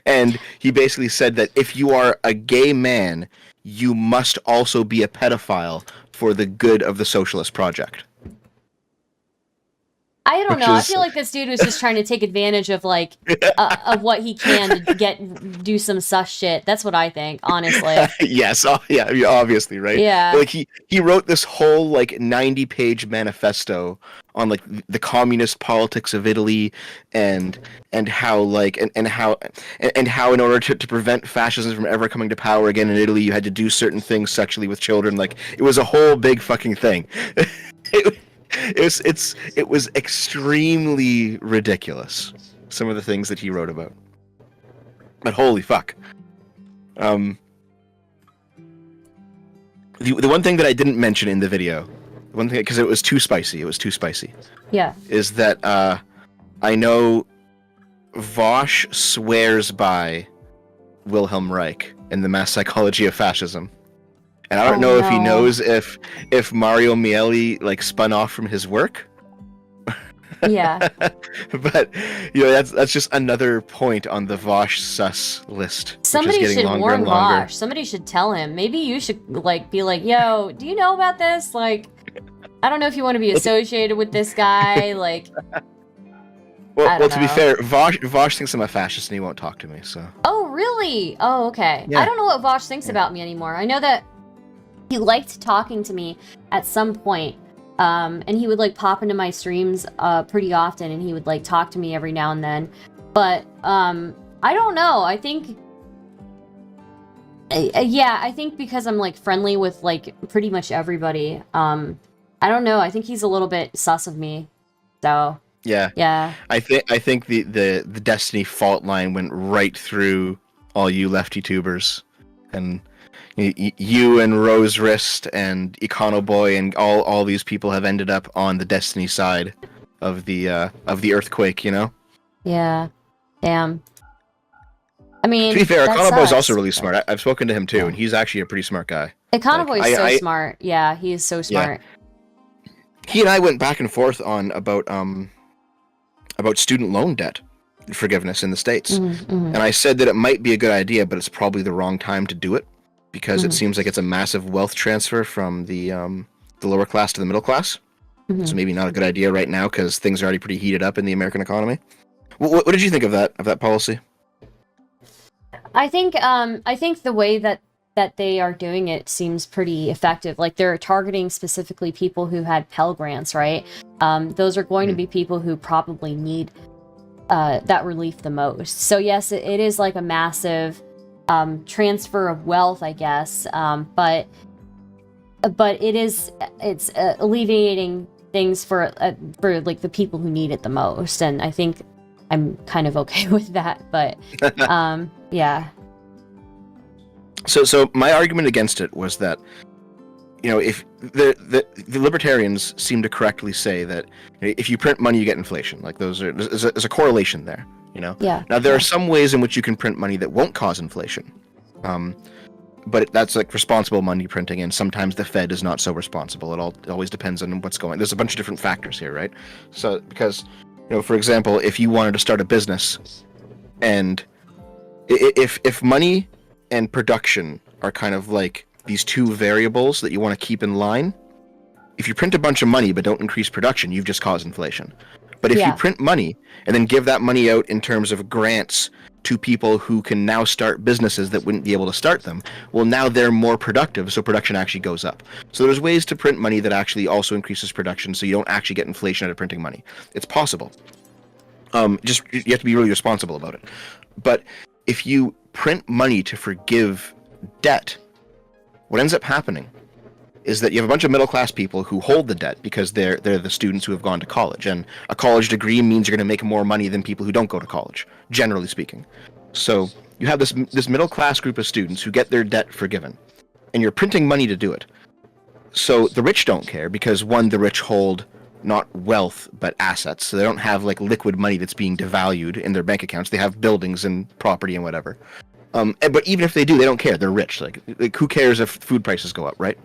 And he basically said that if you are a gay man, you must also be a pedophile for the good of the socialist project. I don't Which know. I is- feel like this dude was just trying to take advantage of like of what he can to do some sus shit. That's what I think, honestly. Yes, yeah, obviously, right? Yeah. Like he wrote this whole like 90-page manifesto on like the communist politics of Italy and how like and how in order to prevent fascism from ever coming to power again in Italy, you had to do certain things sexually with children. Like it was a whole big fucking thing. It was extremely ridiculous, some of the things that he wrote about. But holy fuck. The one thing that I didn't mention in the video, one thing because it was too spicy, Yeah. is that I know Vosh swears by Wilhelm Reich and the mass psychology of fascism. And I don't know if he knows if Mario Miele like spun off from his work. Yeah. But you know that's just another point on the Vosh sus list. Somebody which is getting should longer warn and longer. Vosh. Somebody should tell him. Maybe you should like be like, "Yo, do you know about this? Like, I don't know if you want to be associated with this guy." Like, Well, to be know. fair, Vosh thinks I'm a fascist and he won't talk to me. So. oh really? Oh, okay. Yeah. I don't know what Vosh thinks about me anymore. I know that he liked talking to me at some point. And he would like pop into my streams pretty often, and he would like talk to me every now and then. But I don't know. I think I think because I'm like friendly with like pretty much everybody. I don't know. I think he's a little bit sus of me. So Yeah. I think the Destiny fault line went right through all you lefty tubers, and you and Rose Wrist and Econoboy and all these people have ended up on the Destiny side of the earthquake. You know. Yeah. Damn. I mean, To be fair, that Econoboy's sucks, also really but- smart. I've spoken to him too, Yeah. and he's actually a pretty smart guy. Econoboy Like, is so I- smart. Yeah, he is so smart. He and I went back and forth on about student loan debt forgiveness in the States. Mhm. And I said that it might be a good idea, but it's probably the wrong time to do it because it seems like it's a massive wealth transfer from the lower class to the middle class. Mhm. So maybe not a good idea right now because things are already pretty heated up in the American economy. What did you think of that policy? I think the way that they are doing it seems pretty effective. Like they're targeting specifically people who had Pell Grants, right? Those are going to be people who probably need that relief the most. So yes, it is like a massive transfer of wealth, I guess. But it's alleviating things for like the people who need it the most, and I think I'm kind of okay with that. But yeah. So my argument against it was that, you know, if the libertarians seem to correctly say that if you print money, you get inflation. Like there's a correlation there, you know. Yeah. Now there are some ways in which you can print money that won't cause inflation, but that's like responsible money printing, and sometimes the Fed is not so responsible. It always depends on what's going. There's a bunch of different factors here, right? So because, you know, for example, if you wanted to start a business, and if money and production are kind of like these two variables that you want to keep in line, if you print a bunch of money but don't increase production, you've just caused inflation. But if you print money and then give that money out in terms of grants to people who can now start businesses that wouldn't be able to start them, well, now they're more productive, so production actually goes up. So there's ways to print money that actually also increases production, so you don't actually get inflation out of printing money. It's possible. Just you have to be really responsible about it. But if you print money to forgive debt, what ends up happening is that you have a bunch of middle class people who hold the debt because they're the students who have gone to college, and a college degree means you're going to make more money than people who don't go to college, generally speaking. So you have this middle class group of students who get their debt forgiven, and you're printing money to do it. So the rich don't care because, one, the rich hold not wealth but assets, so they don't have like liquid money that's being devalued in their bank accounts. They have buildings and property and whatever. But even if they do, they don't care. They're rich. Like who cares if food prices go up, right?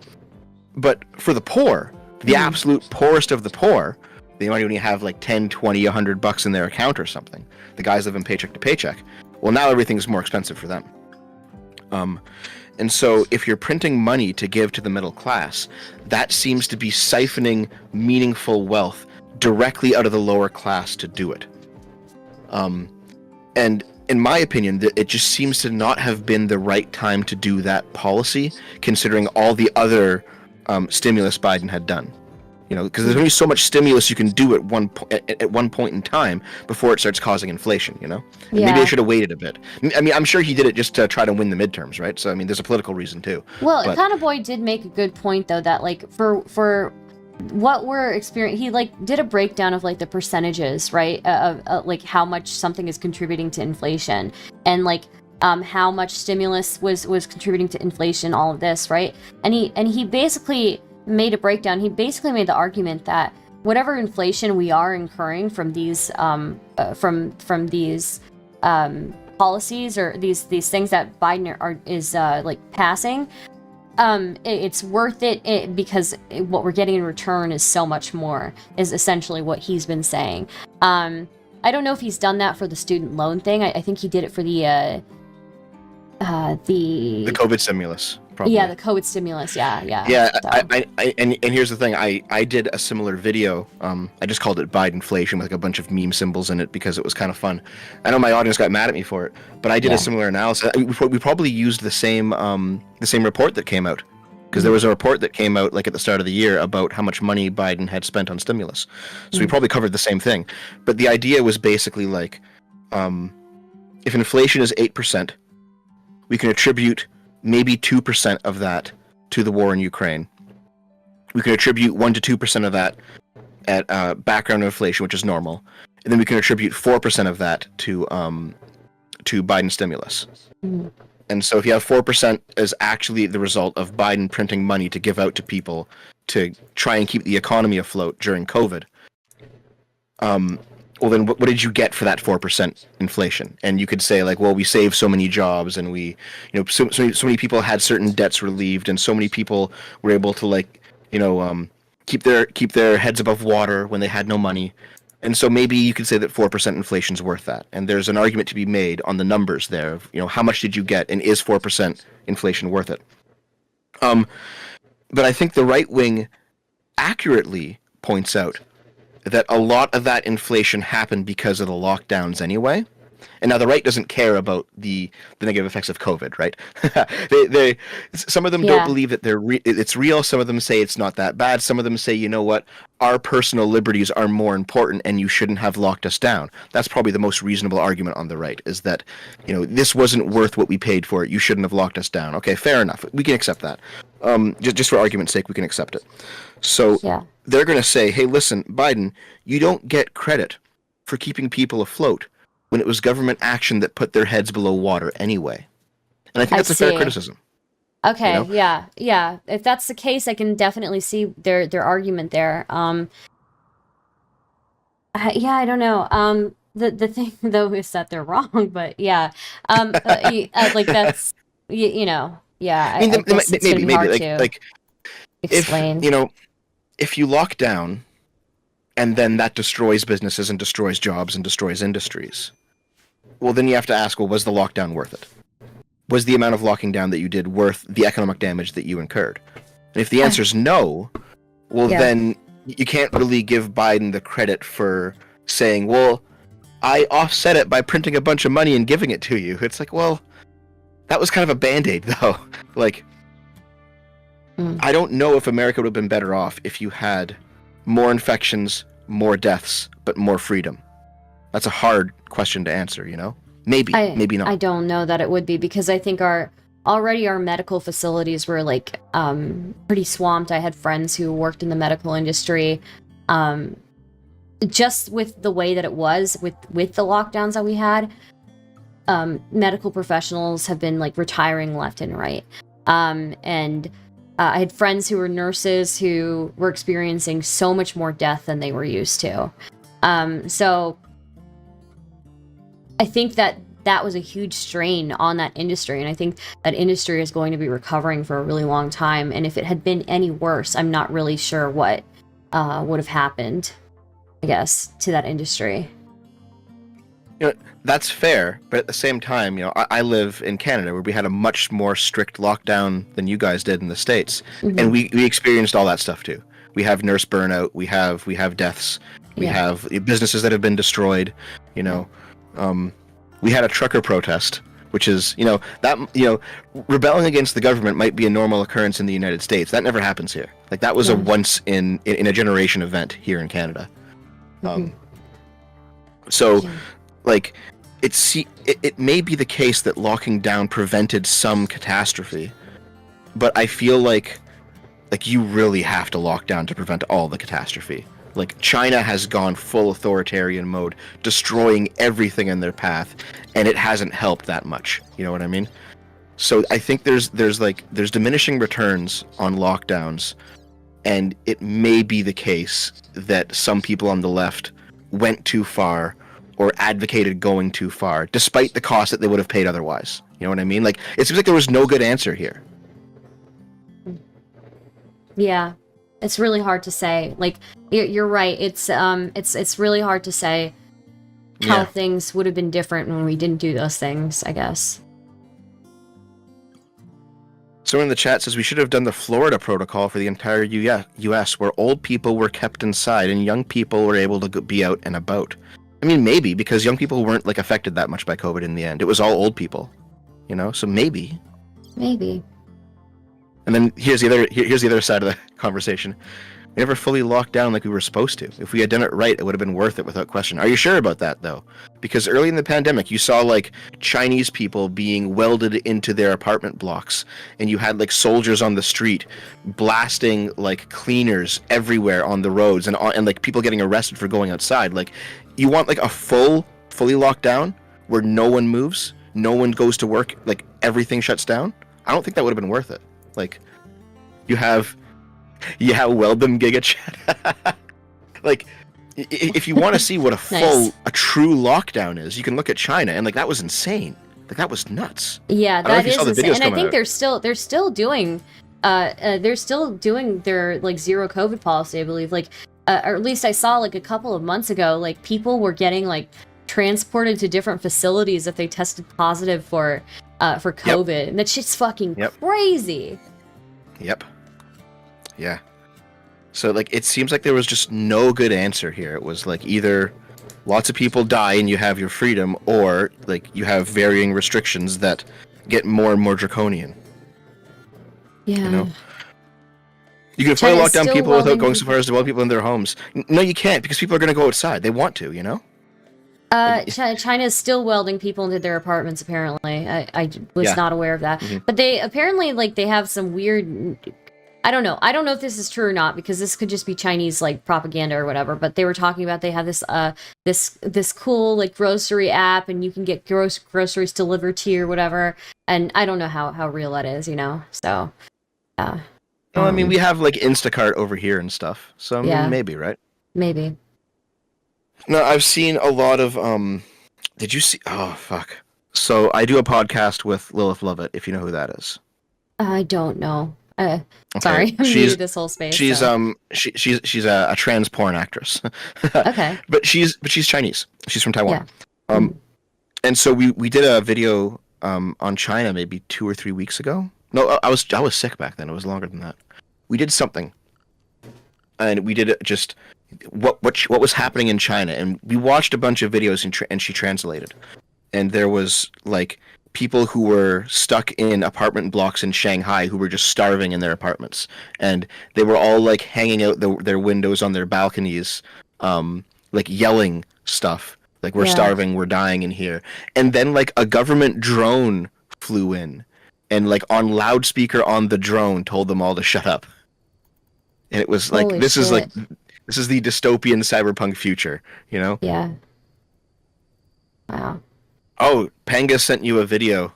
But for the poor, the absolute poorest of the poor, they might only have like 10, 20, $100 in their account or something. The guys living paycheck to paycheck. Well, now everything's more expensive for them. And so if you're printing money to give to the middle class, that seems to be siphoning meaningful wealth directly out of the lower class to do it. And in my opinion, it just seems to not have been the right time to do that policy, considering all the other stimulus Biden had done. You know, because there's only so much stimulus you can do at one point in time before it starts causing inflation. You know, and maybe they should have waited a bit. I mean, I'm sure he did it just to try to win the midterms, right? So I mean, there's a political reason too. Well, Econoboy did make a good point though, that like for what we're experiencing, he like did a breakdown of like the percentages, right, of like how much something is contributing to inflation, and like how much stimulus was contributing to inflation, all of this, right? And he basically made a breakdown. He basically made the argument that whatever inflation we are incurring from these from these policies, or these things that Biden is like passing, it's worth it, because what we're getting in return is so much more, is essentially what he's been saying. I don't know if he's done that for the student loan thing. I think he did it for the COVID stimulus. Probably. Yeah, the COVID stimulus. Yeah. So. And here's the thing. I did a similar video. I just called it Bidenflation with like a bunch of meme symbols in it because it was kind of fun. I know my audience got mad at me for it, but I did a similar analysis. We probably used the same report that came out, because there was a report that came out like at the start of the year about how much money Biden had spent on stimulus. So we probably covered the same thing. But the idea was basically like, if inflation is 8%, we can attribute maybe 2% of that to the war in Ukraine. We can attribute 1 to 2% of that at background inflation, which is normal, and then we can attribute 4% of that to Biden stimulus. And so if you have 4% as actually the result of Biden printing money to give out to people to try and keep the economy afloat during COVID, well, then what did you get for that 4% inflation? And you could say like, well, we saved so many jobs, and we, you know, so many people had certain debts relieved, and so many people were able to like, you know, keep their heads above water when they had no money. And so maybe you could say that 4% inflation is worth that. And there's an argument to be made on the numbers there of, you know, how much did you get, and is 4% inflation worth it? But I think the right wing accurately points out that a lot of that inflation happened because of the lockdowns anyway. And now the right doesn't care about the negative effects of COVID, right? they some of them don't believe that it's real. Some of them say it's not that bad. Some of them say, you know what, our personal liberties are more important, and you shouldn't have locked us down. That's probably the most reasonable argument on the right, is that, you know, this wasn't worth what we paid for it. You shouldn't have locked us down. Okay, fair enough. We can accept that. Just for argument's sake, we can accept it. So they're going to say, hey, listen, Biden, you don't get credit for keeping people afloat when it was government action that put their heads below water anyway. And I think that's a fair criticism. Okay, you know? yeah. If that's the case, I can definitely see their argument there. I don't know. The thing though is that they're wrong, but yeah. Like that's you know, yeah. I mean, maybe like explain. If, you know, if you lock down, and then that destroys businesses and destroys jobs and destroys industries, well, then you have to ask, well, was the lockdown worth it? Was the amount of locking down that you did worth the economic damage that you incurred? And if the answer is no, well, then you can't really give Biden the credit for saying, well, I offset it by printing a bunch of money and giving it to you. It's like, well, that was kind of a Band-Aid, though. Like, I don't know if America would have been better off if you had more infections, more deaths, but more freedom. That's a hard question to answer, you know? Maybe not. I don't know that it would be, because I think our medical facilities were like pretty swamped. I had friends who worked in the medical industry. Just with the way that it was with the lockdowns that we had, medical professionals have been like retiring left and right. And I had friends who were nurses who were experiencing so much more death than they were used to. So I think that was a huge strain on that industry. And I think that industry is going to be recovering for a really long time. And if it had been any worse, I'm not really sure what would have happened, I guess, to that industry. You know, that's fair, but at the same time, you know, I live in Canada where we had a much more strict lockdown than you guys did in the States, and we experienced all that stuff too. We have nurse burnout, we have deaths, we have businesses that have been destroyed. You know, we had a trucker protest, which is, you know, that, you know, rebelling against the government might be a normal occurrence in the United States. That never happens here. Like that was a once in a generation event here in Canada. So, like, it may be the case that locking down prevented some catastrophe, but I feel like you really have to lock down to prevent all the catastrophe. Like, China has gone full authoritarian mode, destroying everything in their path, and it hasn't helped that much. You know what I mean? So I think there's diminishing returns on lockdowns, and it may be the case that some people on the left went too far or advocated going too far, despite the cost that they would have paid otherwise. You know what I mean? Like, it seems like there was no good answer here. Yeah, it's really hard to say. Like, you're right. It's really hard to say how things would have been different when we didn't do those things, I guess. Someone in the chat says we should have done the Florida protocol for the entire U.S., where old people were kept inside and young people were able to be out and about. I mean, maybe, because young people weren't, like, affected that much by COVID in the end. It was all old people, you know? So maybe. Maybe. And then here's the other side of the conversation. We never fully locked down like we were supposed to. If we had done it right, it would have been worth it without question. Are you sure about that, though? Because early in the pandemic, you saw, like, Chinese people being welded into their apartment blocks, and you had, like, soldiers on the street blasting, like, cleaners everywhere on the roads, and like, people getting arrested for going outside. Like, you want, like, a fully locked down where no one moves, no one goes to work, like, everything shuts down? I don't think that would have been worth it. Like, you have weld them, Giga Chat. Like, if you want to see what a true lockdown is, you can look at China, and, like, that was insane. Like, that was nuts. Yeah, that is insane. And I think they're still doing their, like, zero COVID policy, I believe. Like, or at least I saw, like, a couple of months ago, like, people were getting, like, transported to different facilities if they tested positive for COVID. And that shit's fucking crazy. Yep. Yeah. So, like, it seems like there was just no good answer here. It was, like, either lots of people die and you have your freedom, or, like, you have varying restrictions that get more and more draconian. Yeah. You know? You can probably lock down people without going so far as to weld people in their homes. No, you can't, because people are going to go outside. They want to, you know? China is still welding people into their apartments, apparently. I was not aware of that. But they apparently, like, they have some weird... I don't know if this is true or not, because this could just be Chinese, like, propaganda or whatever, but they were talking about they have this this cool, like, grocery app, and you can get groceries delivered to you or whatever, and I don't know how real that is, you know? So, well, I mean, we have, like, Instacart over here and stuff, so I mean, maybe, right? Maybe. No, I've seen a lot of, did you see, oh, fuck. So, I do a podcast with Lilith Lovett, if you know who that is. I don't know. Okay. Sorry, I'm new to this whole space. She's she's a trans porn actress. Okay. But she's Chinese. She's from Taiwan. Yeah. And so we did a video on China maybe 2 or 3 weeks ago. No, I was sick back then. It was longer than that. We did something, and we did it just what was happening in China, and we watched a bunch of videos and she translated, and there was, like, people who were stuck in apartment blocks in Shanghai who were just starving in their apartments, and they were all, like, hanging out their windows on their balconies, like, yelling stuff like, we're starving, we're dying in here. And then, like, a government drone flew in and, like, on loudspeaker on the drone told them all to shut up. And it was like, this is the dystopian cyberpunk future, you know? Yeah. Wow. Oh, Panga sent you a video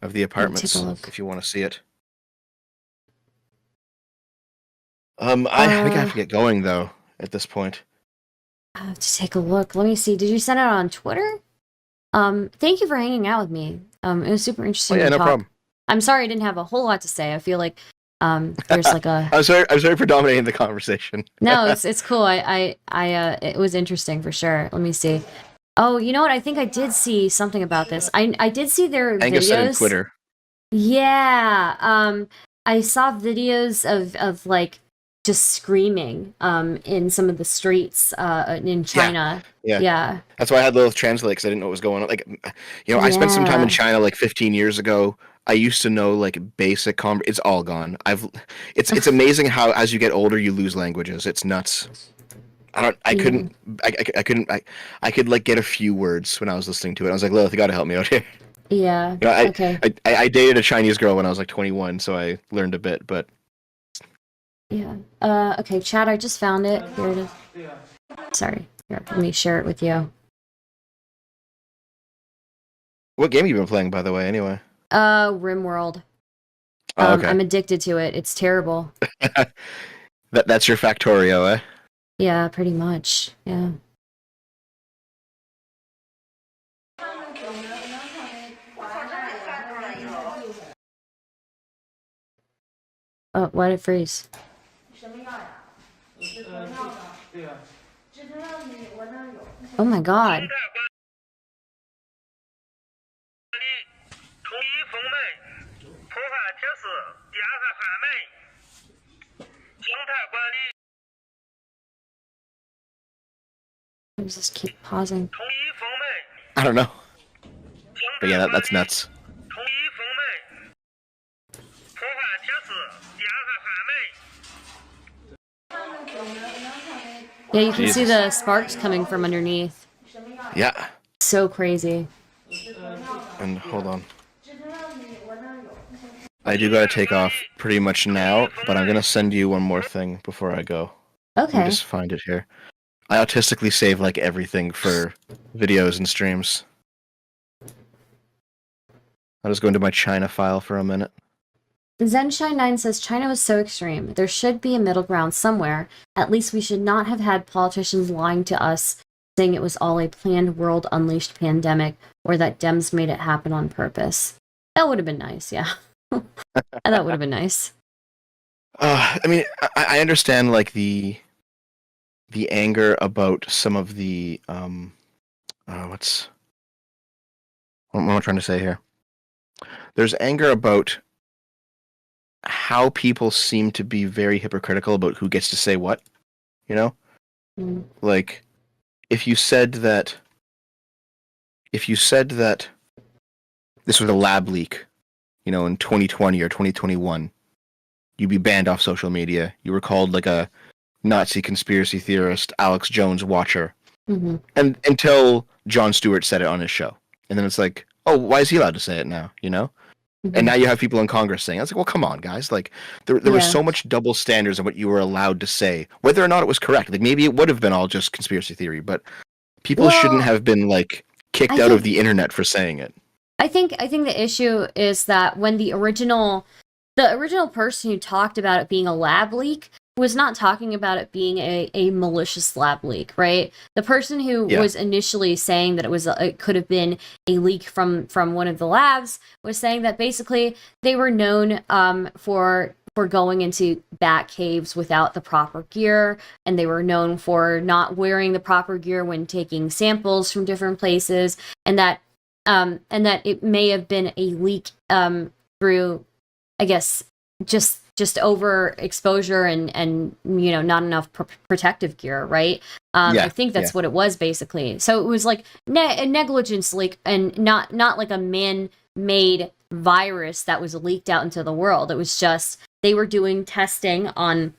of the apartments, if you want to see it. I think I have to get going, though, at this point. I have to take a look. Let me see. Did you send it on Twitter? Thank you for hanging out with me. It was super interesting to talk. Problem. I'm sorry I didn't have a whole lot to say. I feel like there's like a... I'm sorry for dominating the conversation. No, it's cool. It was interesting for sure. Let me see. Oh, you know what? I think I did see something about this. I did see their Angus said in videos. Twitter. Yeah. I saw videos of like just screaming in some of the streets in China. Yeah. Yeah. That's why I had Lilith translate, because I didn't know what was going on. Like, I spent some time in China like 15 years ago. I used to know like basic it's all gone. It's amazing how as you get older you lose languages. It's nuts. I couldn't like get a few words when I was listening to it. I was like, Lilith, you gotta help me out here. Yeah. Okay. I dated a Chinese girl when I was like 21, so I learned a bit, but Yeah. Okay, chat, I just found it. Here it is. Sorry. Here, let me share it with you. what game have you been playing, by the way, anyway? RimWorld. Oh, okay. I'm addicted to it. It's terrible. That's your Factorio, eh? Yeah, pretty much. Yeah. Oh, why did it freeze? Oh my god. Why does this keep pausing? I don't know. But yeah, that's nuts. Yeah, you can see the sparks coming from underneath. Yeah. So crazy. And hold on. I do gotta take off pretty much now, but I'm gonna send you one more thing before I go. Let me Okay. just find it here. I autistically save like everything for videos and streams. I'll just go into my China file for a minute. Zenshine9 says China was so extreme. There should be a middle ground somewhere. At least we should not have had politicians lying to us, saying it was all a planned world unleashed pandemic, or that Dems made it happen on purpose. That would have been nice, yeah. That would have been nice. I mean, I understand like the anger about some of the what am I trying to say here? There's anger about how people seem to be very hypocritical about who gets to say what, you know? Mm. Like, if you said that this was a lab leak, you know, in 2020 or 2021, you'd be banned off social media. You were called like a Nazi conspiracy theorist, Alex Jones watcher. Mm-hmm. And until Jon Stewart said it on his show. And then it's like, oh, why is he allowed to say it now, you know? And now you have people in Congress saying, I was like, well, come on, guys. Like, there was so much double standards on what you were allowed to say, whether or not it was correct. Like, maybe it would have been all just conspiracy theory, but people shouldn't have been, like, kicked out of the internet for saying it. I think the issue is that when the original person who talked about it being a lab leak was not talking about it being a malicious lab leak, right? The person who was initially saying that it could have been a leak from one of the labs was saying that basically they were known for going into bat caves without the proper gear, and they were known for not wearing the proper gear when taking samples from different places, and that it may have been a leak through, I guess, just over exposure and you know, not enough protective gear, right? I think that's what it was basically. So it was like a negligence leak, and not like a man-made virus that was leaked out into the world. It was just they were doing testing on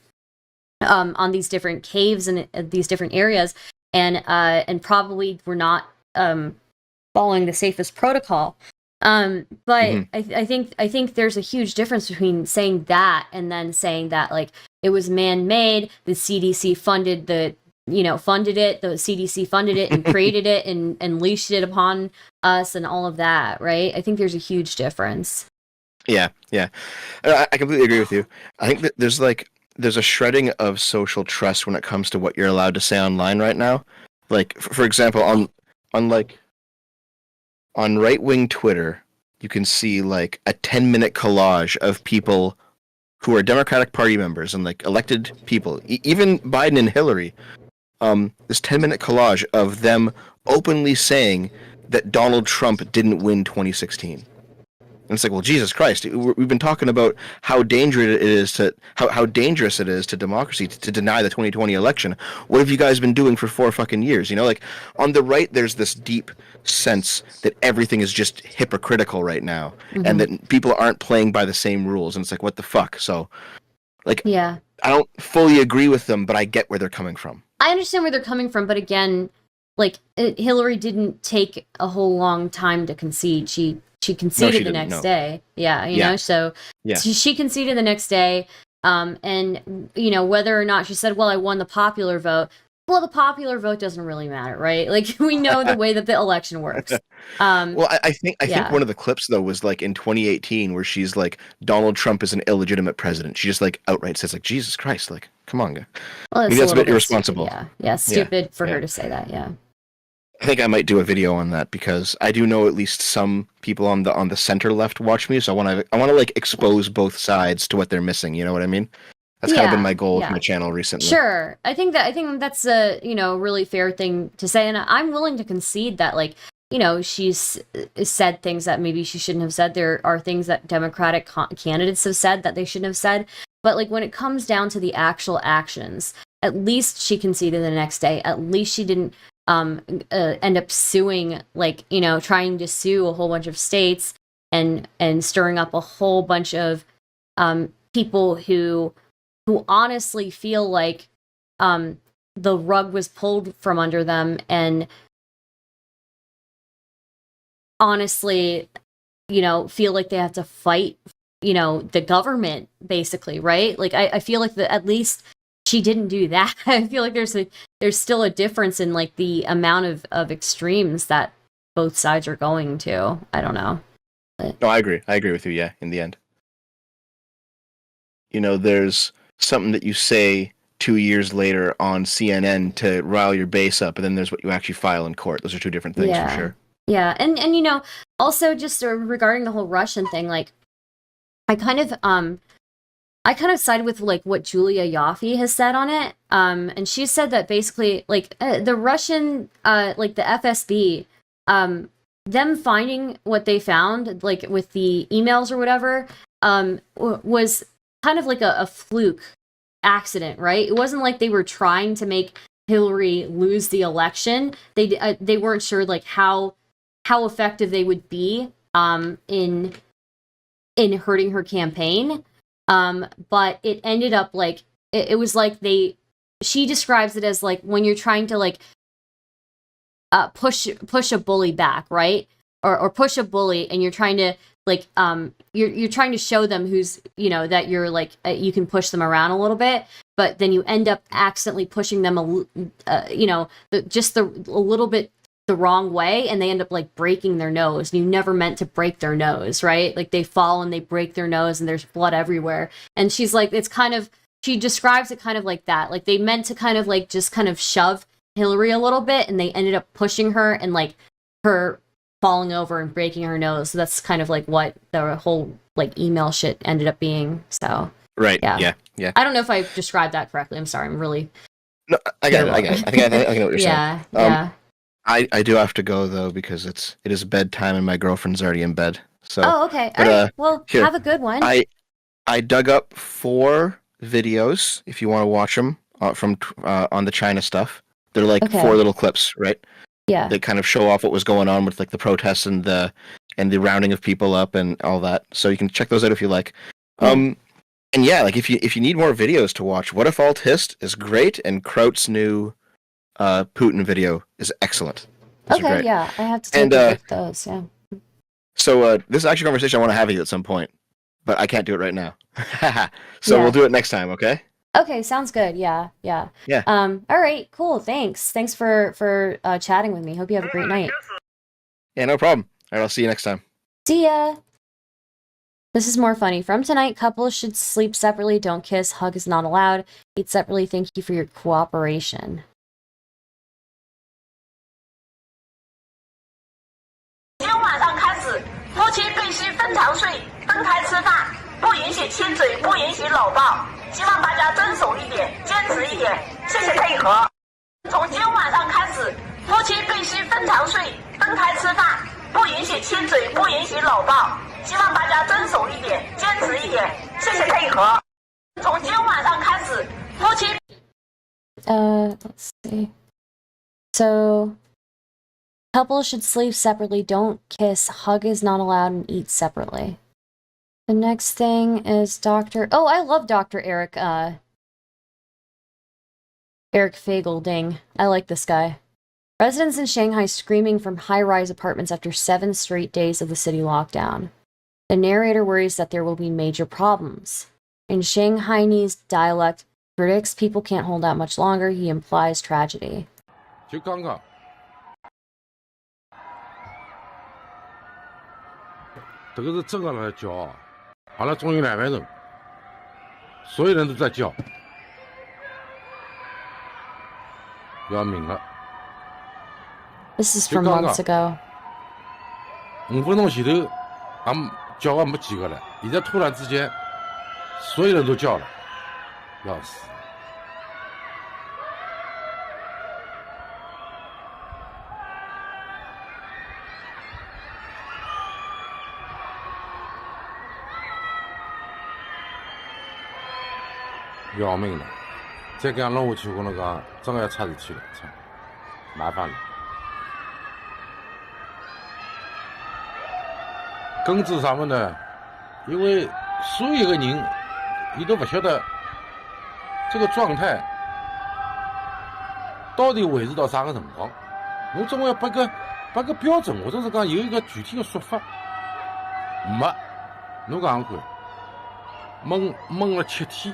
these different caves and these different areas, and probably were not following the safest protocol. But I think there's a huge difference between saying that and then saying that like it was man-made, the CDC funded it, the CDC funded it and created it and unleashed it upon us and all of that, right? I think there's a huge difference. Yeah. I completely agree with you. I think that there's a shredding of social trust when it comes to what you're allowed to say online right now. Like, for example, on right-wing Twitter, you can see like a 10-minute collage of people who are Democratic Party members and like elected people, even Biden and Hillary. This 10-minute collage of them openly saying that Donald Trump didn't win 2016. And it's like, well, Jesus Christ, we've been talking about how dangerous it is to democracy to deny the 2020 election. What have you guys been doing for 4 fucking years? You know, like on the right, there's this deep sense that everything is just hypocritical right now, and that people aren't playing by the same rules. And it's like, what the fuck? So, like, I don't fully agree with them, but I get where they're coming from. I understand where they're coming from, but again, like Hillary didn't take a whole long time to concede. She conceded the next day. Yeah, you know, so she conceded the next day. And, you know, whether or not she said, well, I won the popular vote. Well, the popular vote doesn't really matter, right? Like, we know the way that the election works. Well, I think one of the clips, though, was like in 2018 where she's like, Donald Trump is an illegitimate president. She just like outright says, like, Jesus Christ, like, come on, guy. Well, maybe that's a bit irresponsible. Stupid, yeah, stupid for her to say that, yeah. I think I might do a video on that because I do know at least some people on the center left watch me, so I want to like expose both sides to what they're missing. You know what I mean? That's kind of been my goal with my channel recently. Sure, I think that's a really fair thing to say, and I'm willing to concede that, like, you know, she's said things that maybe she shouldn't have said. There are things that Democratic candidates have said that they shouldn't have said, but like when it comes down to the actual actions, at least she conceded the next day. At least she didn't end up suing, like, you know, trying to sue a whole bunch of states and stirring up a whole bunch of people who honestly feel like the rug was pulled from under them, and honestly, you know, feel like they have to fight, you know, the government, basically, right? Like, I feel like at least she didn't do that. I feel like there's still a difference in like the amount of extremes that both sides are going to. I don't know. But... No, I agree. I agree with you. Yeah, in the end, you know, there's something that you say 2 years later on CNN to rile your base up, and then there's what you actually file in court. Those are two different things for sure. Yeah, and you know, also just regarding the whole Russian thing, like, I kind of sided with like what Julia Yaffe has said on it. And she said that basically, like, the Russian, like the FSB, them finding what they found, like with the emails or whatever, was kind of like a fluke accident, right? It wasn't like they were trying to make Hillary lose the election. They weren't sure like how effective they would be in hurting her campaign. But it ended up like it was like she describes it as like when you're trying to like push a bully back, right? Or push a bully, and you're trying to like you're trying to show them who's, you know, that you're like you can push them around a little bit, but then you end up accidentally pushing them you know, a little bit the wrong way, and they end up like breaking their nose. You never meant to break their nose, right? Like they fall and they break their nose and there's blood everywhere. And she's like, it's kind of, she describes it kind of like that. Like they meant to kind of like just kind of shove Hillary a little bit, and they ended up pushing her and like her falling over and breaking her nose. So that's kind of like what the whole like email shit ended up being. So right, yeah. I don't know if I described that correctly. I'm sorry. I'm really. No, I got it. I think I know what you're saying. Yeah. I do have to go though because it is bedtime and my girlfriend's already in bed. So. Oh, okay. All right. Well, here, have a good one. I dug up 4 videos if you want to watch them from on the China stuff. They're like 4 little clips, right? Yeah. That kind of show off what was going on with like the protests and the rounding of people up and all that. So you can check those out if you like. And yeah, like if you need more videos to watch, What If Alt Hist is great, and Kraut's new Putin video is excellent. Those are great. Yeah, I have to take a look at those. Yeah. So this is actually a conversation I want to have with you at some point, but I can't do it right now. So we'll do it next time, okay? Okay, sounds good. Yeah. All right, cool. Thanks for chatting with me. Hope you have a great night. Yeah, no problem. All right, I'll see you next time. See ya. This is more funny. From tonight, couples should sleep separately. Don't kiss. Hug is not allowed. Eat separately. Thank you for your cooperation. 今天晚上开始，夫妻必须分床睡，分开吃饭，不允许亲嘴，不允许搂抱。希望大家遵守一点，坚持一点，谢谢配合。从今天晚上开始，夫妻必须分床睡，分开吃饭，不允许亲嘴，不允许搂抱。希望大家遵守一点，坚持一点，谢谢配合。从今晚上开始，夫妻。Let's see. So, couples should sleep separately, don't kiss, hug is not allowed, and eat separately. The next thing is Dr. Oh, I love Dr. Eric Fagelding. I like this guy. Residents in Shanghai screaming from high-rise apartments after 7 straight days of the city lockdown. The narrator worries that there will be major problems. In Shanghainese dialect, predicts people can't hold out much longer. He implies tragedy. 就刚刚，这个是真的来叫啊！好了，总有2万人，所有人都在叫，要命了。This is from months ago. 5分钟前头，俺叫的没几个了，现在突然之间，所有人都叫了，要死！ 要命了！再这样弄下去，我跟侬讲，真的要出事体了，操，麻烦了。根治啥么呢？因为所有个人，伊都不晓得这个状态到底维持到啥个辰光。侬总要拨个标准，或者是讲有一个具体的说法。没，侬讲看，闷了7天。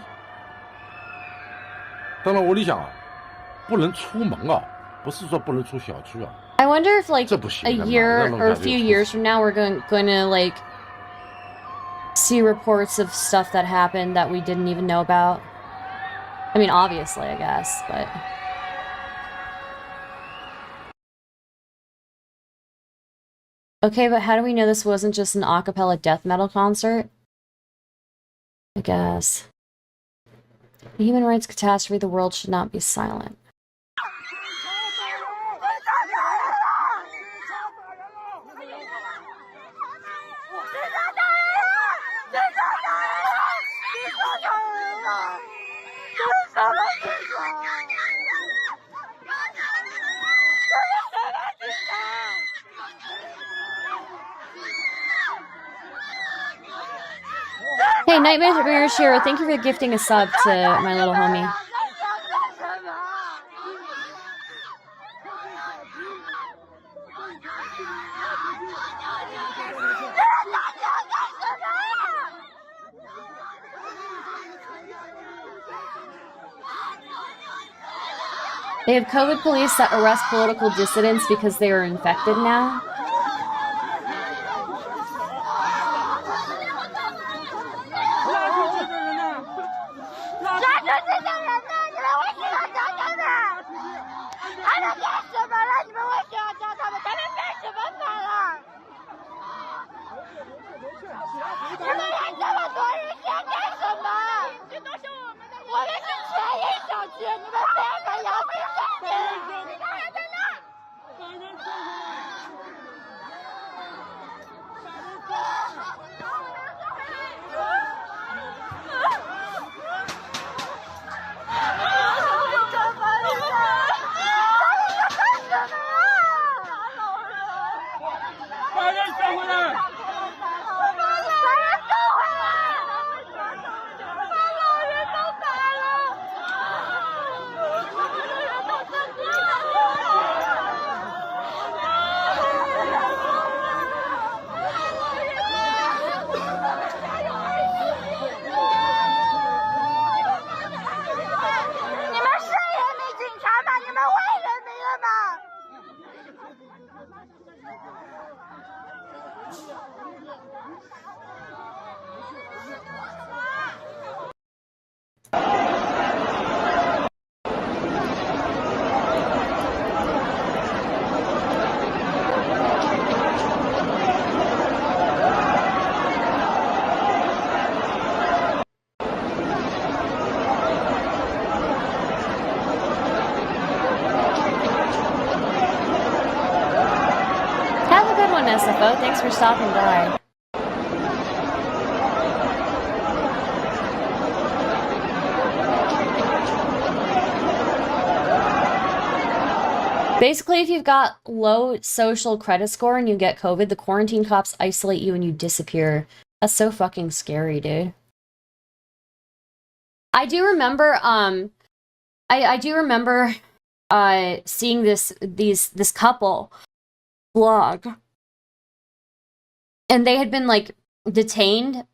当然，屋里向啊，不能出门啊，不是说不能出小区啊。I wonder if like 这不行 a 的嘛， year 那弄 or a 下就 few 出 years 事 from now we're going to like see reports of stuff that happened that we didn't even know about. I mean, obviously, I guess, but okay, but how do we know this wasn't just an a cappella death metal concert? I guess. A human rights catastrophe, the world should not be silent. Hey, Nightmare Shiro, thank you for gifting a sub to my little homie. They have COVID police that arrest political dissidents because they are infected now. on, SFO. Thanks for stopping by. Basically, if you've got low social credit score and you get COVID, the quarantine cops isolate you and you disappear. That's so fucking scary, dude. I do remember, I do remember, seeing this couple blog, and they had been like detained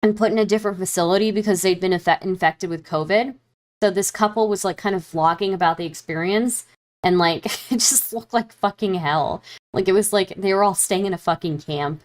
and put in a different facility because they'd been infected with COVID. So this couple was like kind of vlogging about the experience. And, like, it just looked like fucking hell. Like, it was like they were all staying in a fucking camp.